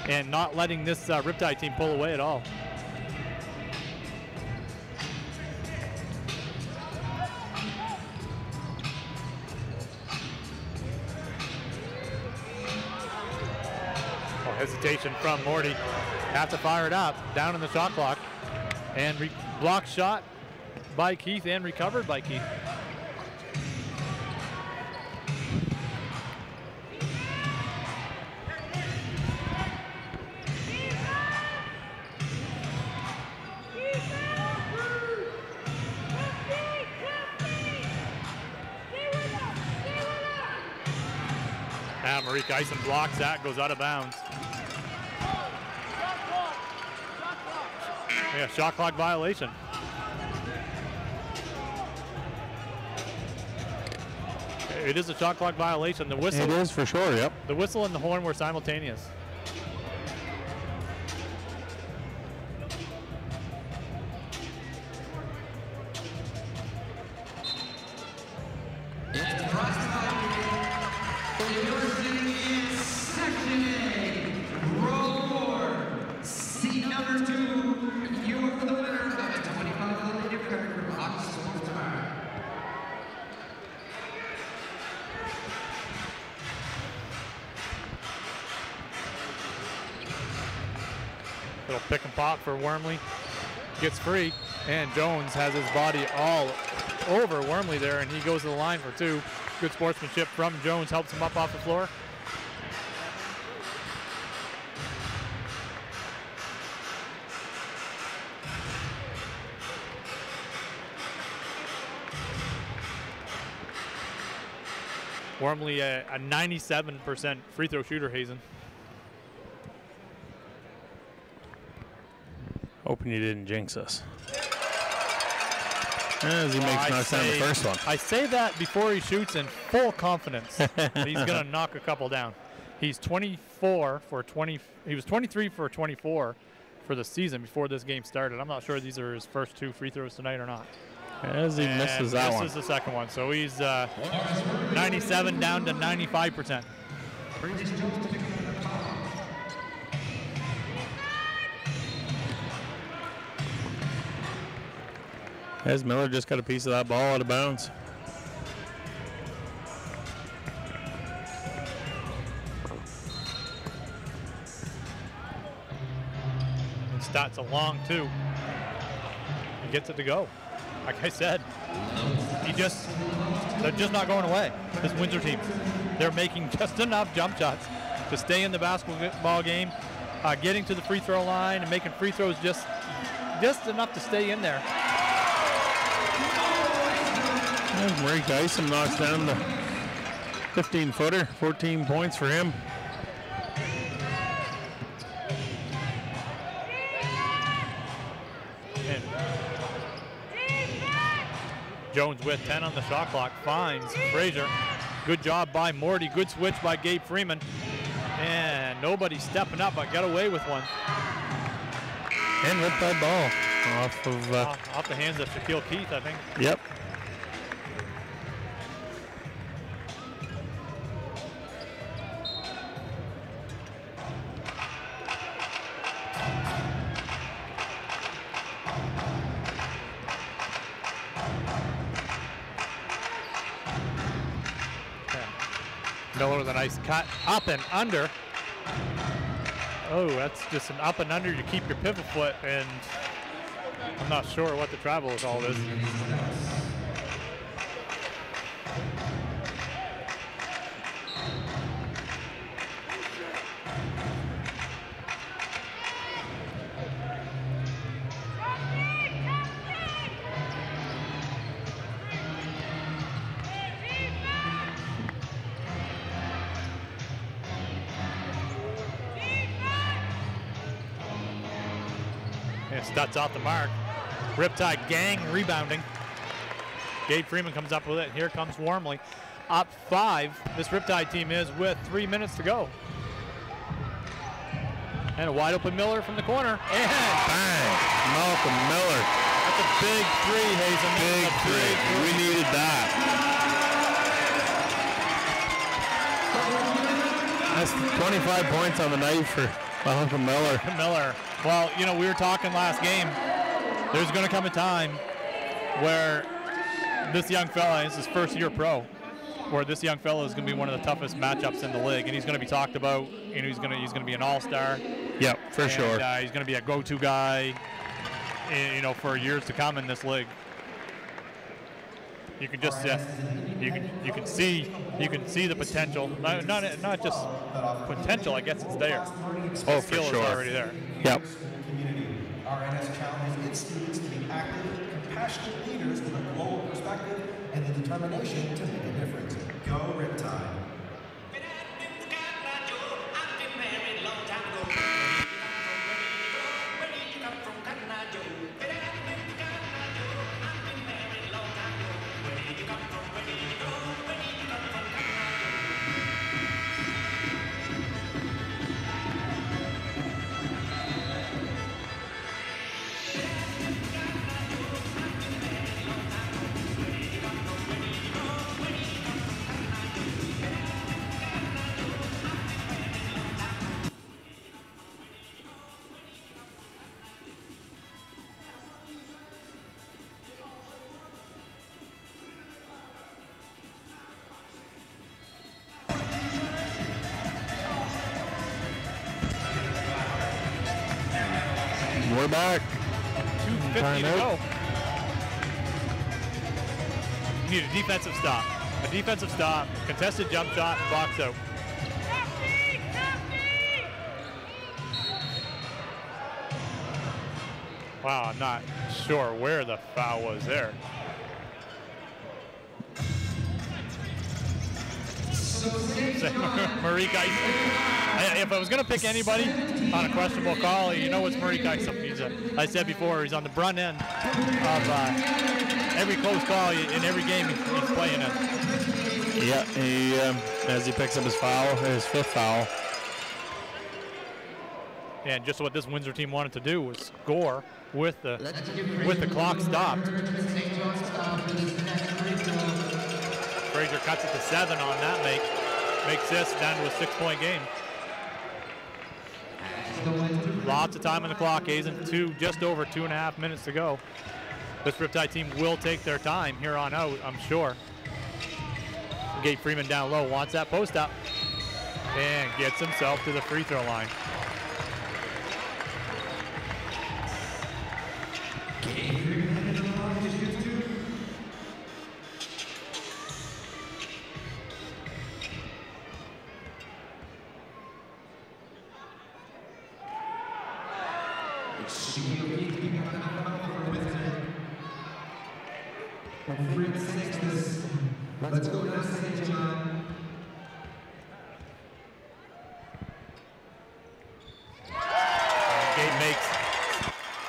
and not letting this Riptide team pull away at all. Oh, hesitation from Morty. Have to fire it up. Down in the shot clock. And blocked shot by Keith and recovered by Keith. Now Marika Eisen blocks that, goes out of bounds. Yeah, shot clock violation. It is a shot clock violation. The whistle. It is for sure, yep. The whistle and the horn were simultaneous. It's brought to you for University in Section A. Roll 4. Seat number 2. You're the winner of a 25 gift card from Fox Sports Bar. Little pick and pop for Wormley. Gets free, and Jones has his body all over Wormley there, and he goes to the line for 2. Good sportsmanship from Jones, helps him up off the floor. Wormley a 97% free throw shooter, Hazen. Hoping you didn't jinx us. As he makes knocks down the first one. I say that before he shoots in full confidence. He's going to knock a couple down. He's 24 for 20. He was 23 for 24 for the season before this game started. I'm not sure these are his first 2 free throws tonight or not. As he misses that one. This is the second one. So he's 97 down to 95%. As Miller just got a piece of that ball out of bounds. And Stott's a long 2. He gets it to go. Like I said, they're just not going away. This Windsor team, they're making just enough jump shots to stay in the basketball game, getting to the free throw line and making free throws just enough to stay in there. Murray Dyson knocks down the 15-footer, 14 points for him. And Jones with 10 on the shot clock, finds Frazier. Good job by Morty, good switch by Gabe Freeman. And nobody stepping up, but got away with one. And ripped that ball off the hands of Shaquille Keith, I think. Yep. Miller with a nice cut, up and under. Oh, that's just an up and under. You keep your pivot foot, and I'm not sure what the travel with all this. Stutz off the mark. Riptide gang rebounding. Gabe Freeman comes up with it. Here comes Wormley. Up 5. This Riptide team is with 3 minutes to go. And a wide open Miller from the corner. And bang! Malcolm Miller. That's That's a big three, Hazen. Big three. We needed that. That's 25 points on the night for Malcolm Miller. Miller. Well, you know, we were talking last game. There's going to come a time where this young fella, is his first year pro, where this young fella is going to be one of the toughest matchups in the league, and he's going to be talked about. You know, he's going to be an all-star. Yep, for sure. He's going to be a go-to guy, you know, for years to come in this league. You can just you can see the potential. Not just potential. I guess it's there. Oh, skill for sure. is already there. Yep. RNS challenges its students to be active, compassionate leaders with a global perspective and the determination to make a difference. Go Riptide. We're back. 2:50 to go. You need a defensive stop. A defensive stop, contested jump shot, box out. Wow, I'm not sure where the foul was there. Marie Geisel. If I was going to pick anybody on a questionable call, you know it's Marie Geisel. I said before, he's on the brunt end of every close call in every game he's playing in. Yeah, he as he picks up his foul, his fifth foul. And just what this Windsor team wanted to do was score with the clock stopped. Frazier cuts it to 7 on that make. Makes this down to a 6-point game. Lots of time on the clock, Hazen. Just over 2.5 minutes to go. This Riptide team will take their time here on out, I'm sure. Gabe Freeman down low, wants that post up, and gets himself to the free throw line. Let's go now, St. John. Gabe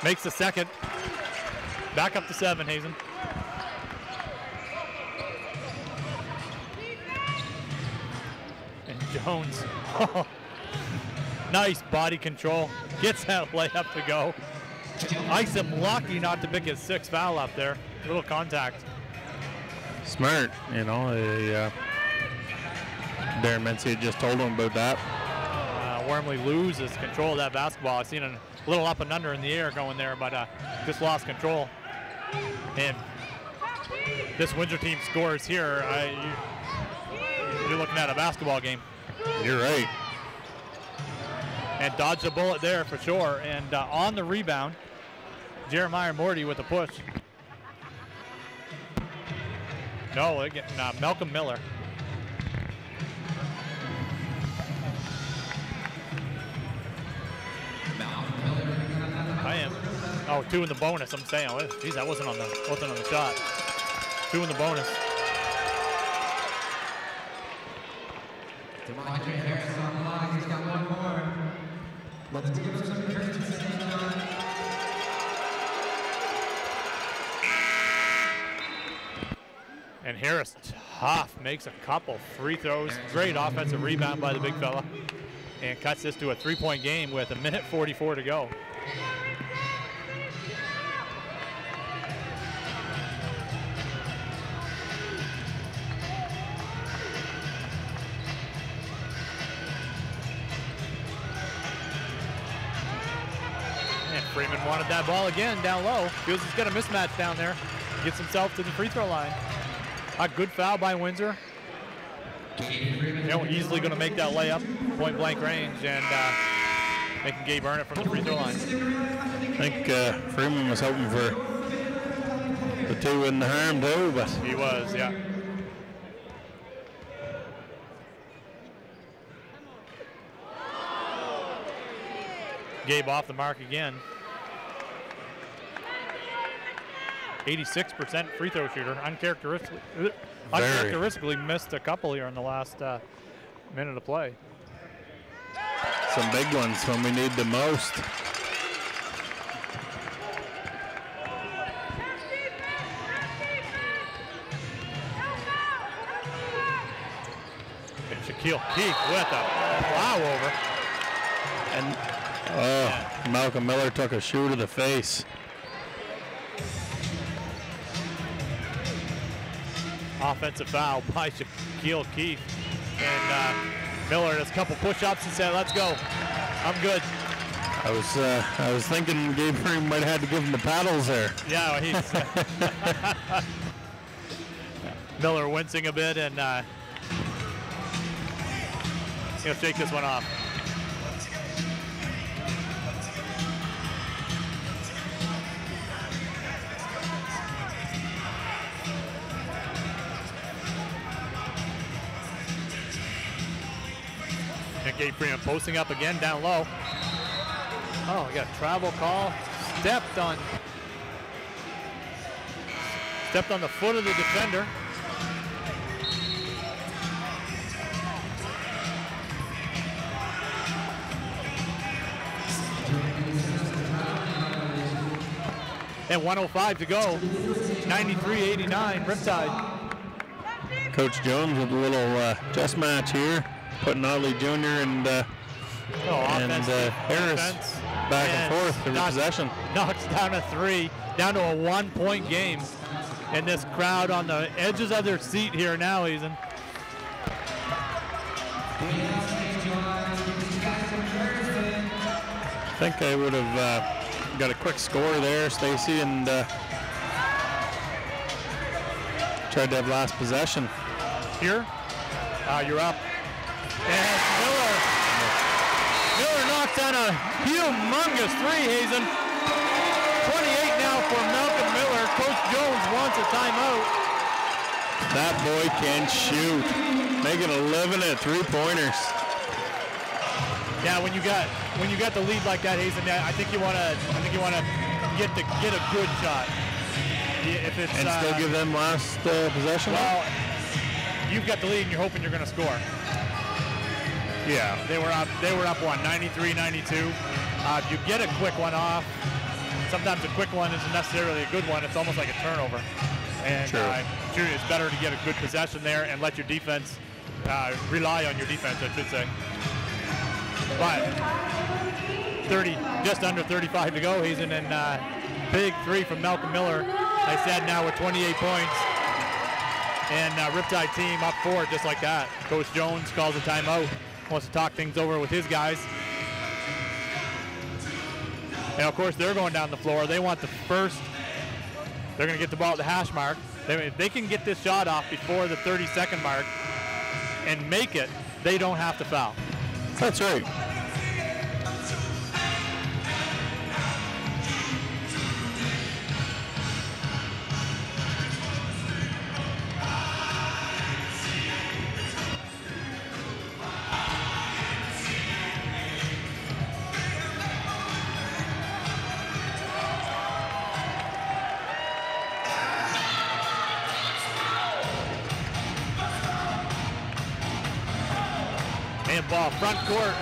makes the second. Back up to 7, Hazen. And Jones, nice body control. Gets that layup to go. Isom lucky not to pick his 6th foul up there. A little contact. Smart, you know. Darren Mencia just told him about that. Wormley loses control of that basketball. I've seen a little up and under in the air going there, but just lost control. And this Windsor team scores here. You're looking at a basketball game. You're right. And dodged a bullet there for sure. And on the rebound, Jeremiah Morty with a push. No, again, Malcolm Miller. I am. Oh, 2 in the bonus. I'm saying, oh, geez, that wasn't on the shot. 2 in the bonus. DeMondre Harris on the line. He's got 1 more. Let's give him some encouragement, St. John. And Harris, tough, makes a couple free throws. Great offensive rebound by the big fella. And cuts this to a 3-point game with 1:44 to go. Freeman wanted that ball again down low. Feels he's got a mismatch down there. Gets himself to the free throw line. A good foul by Windsor. Easily going to make that layup, point blank range, and making Gabe earn it from the free throw line. I think Freeman was hoping for the 2 in the harm too, but he was, yeah. Gabe off the mark again. 86% free throw shooter. Uncharacteristically missed a couple here in the last minute of play. Some big ones when we need the most. And Shaquille Keith with a plow over. And Malcolm Miller took a shoe to the face. Offensive foul by Shaquille Keith. And Miller does a couple push-ups and said, let's go. I'm good. I was thinking Gabe Freeman might have had to give him the paddles there. Yeah, he's Miller wincing a bit, and he'll shake this one off. Gabe Freeman posting up again down low. Oh, we got a travel call. Stepped on the foot of the defender. And 1:05 to go. 93-89, Riptide. Coach Jones with a little chess match here, putting Otley Jr. and Harris back and forth for possession. Knocks down a 3, down to a 1-point game. And this crowd on the edges of their seat here now, Ethan. I think I would have got a quick score there, Stacy, and tried to have last possession. Here, you're up. And Miller knocks down a humongous 3, Hazen. 28 now for Malcolm Miller. Coach Jones wants a timeout. That boy can shoot. Making a living at 3-pointers. Yeah, when you got the lead like that, Hazen, I think you want to get a good shot. If it's and still give them last possession. Well, you've got the lead and you're hoping you're going to score. Yeah, they were up 93-92. If you get a quick one off, sometimes a quick one isn't necessarily a good one. It's almost like a turnover. And it's better to get a good possession there and let your defense rely on your defense, I should say. But just under 35 to go, Hazen, and big 3 from Malcolm Miller. I said now with 28 points. And Riptide team up 4 just like that. Coach Jones calls a timeout. Wants to talk things over with his guys. And of course they're going down the floor. They want the first. They're going to get the ball at the hash mark. If they can get this shot off before the 30-second mark and make it, they don't have to foul. That's right. Ball front court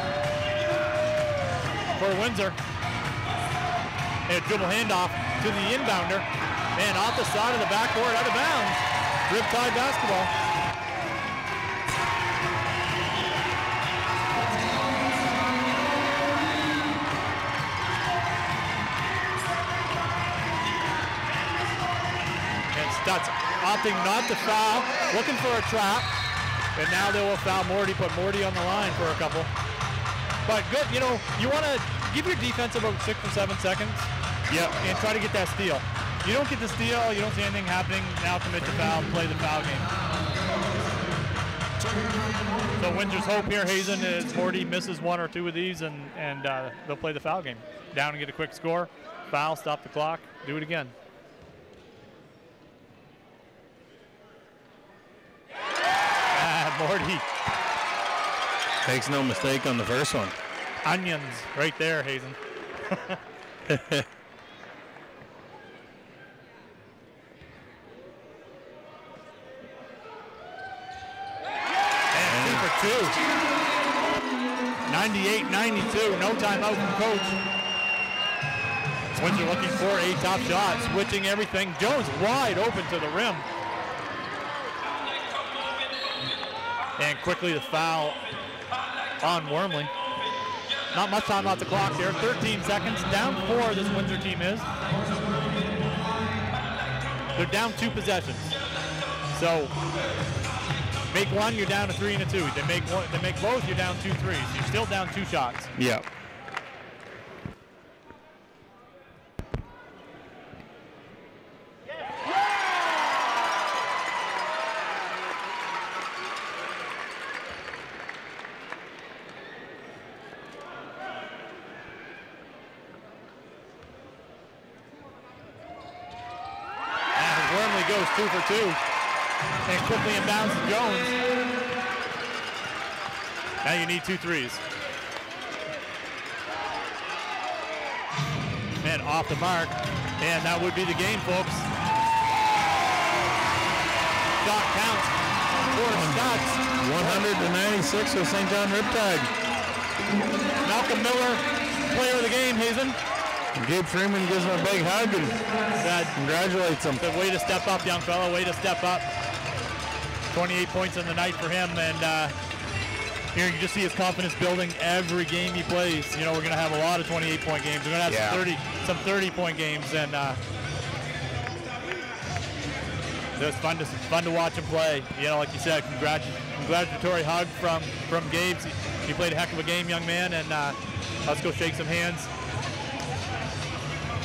for Windsor. A dribble handoff to the inbounder. And off the side of the backboard, out of bounds. Riptide basketball. And Stutz opting not to foul, looking for a trap. And now they will foul Morty, put Morty on the line for a couple. But good, you want to give your defense about 6 or 7 seconds. Yep. And try to get that steal. You don't get the steal, you don't see anything happening, now commit the foul, play the foul game. So Windsor's hope here, Hazen, is Morty misses 1 or 2 of these and they'll play the foul game. Down and get a quick score, foul, stop the clock, do it again. Morty. Makes no mistake on the first one. Onions right there, Hazen. And 2 for 2. 98-92, no timeout from coach. Windsor looking for a top shot, switching everything. Jones wide open to the rim. And quickly the foul on Wormley. Not much time off the clock there. 13 seconds. Down 4 this Windsor team is. They're down 2 possessions. So make 1, you're down to 3 and a 2. They make both, you're down 2 threes. You're still down 2 shots. Yeah. Goes 2 for 2 and quickly inbounds to Jones. Now you need 2 threes. And off the mark, and that would be the game, folks. Shot counts for Scots. 196 for St. John Riptide. Malcolm Miller, player of the game, Hazen. Gabe Freeman gives him a big hug and congratulates him. Said, way to step up, young fella, way to step up. 28 points in the night for him, and here you just see his confidence building every game he plays. You know, we're going to have a lot of 28-point games. We're going to have some 30-point games, and it's fun to watch him play. You know, like you said, congratulatory hug from Gabe. He played a heck of a game, young man, and let's go shake some hands.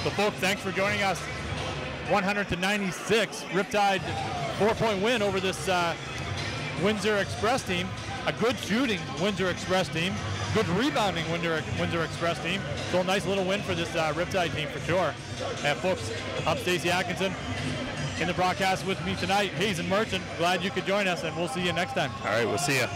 So folks, thanks for joining us. 100-96, Riptide 4-point win over this Windsor Express team. A good shooting Windsor Express team. Good rebounding Windsor Express team. So a nice little win for this Riptide team for sure. And folks, I'm Stacey Atkinson. In the broadcast with me tonight, Hazen Merchant. Glad you could join us, and we'll see you next time. All right, we'll see you.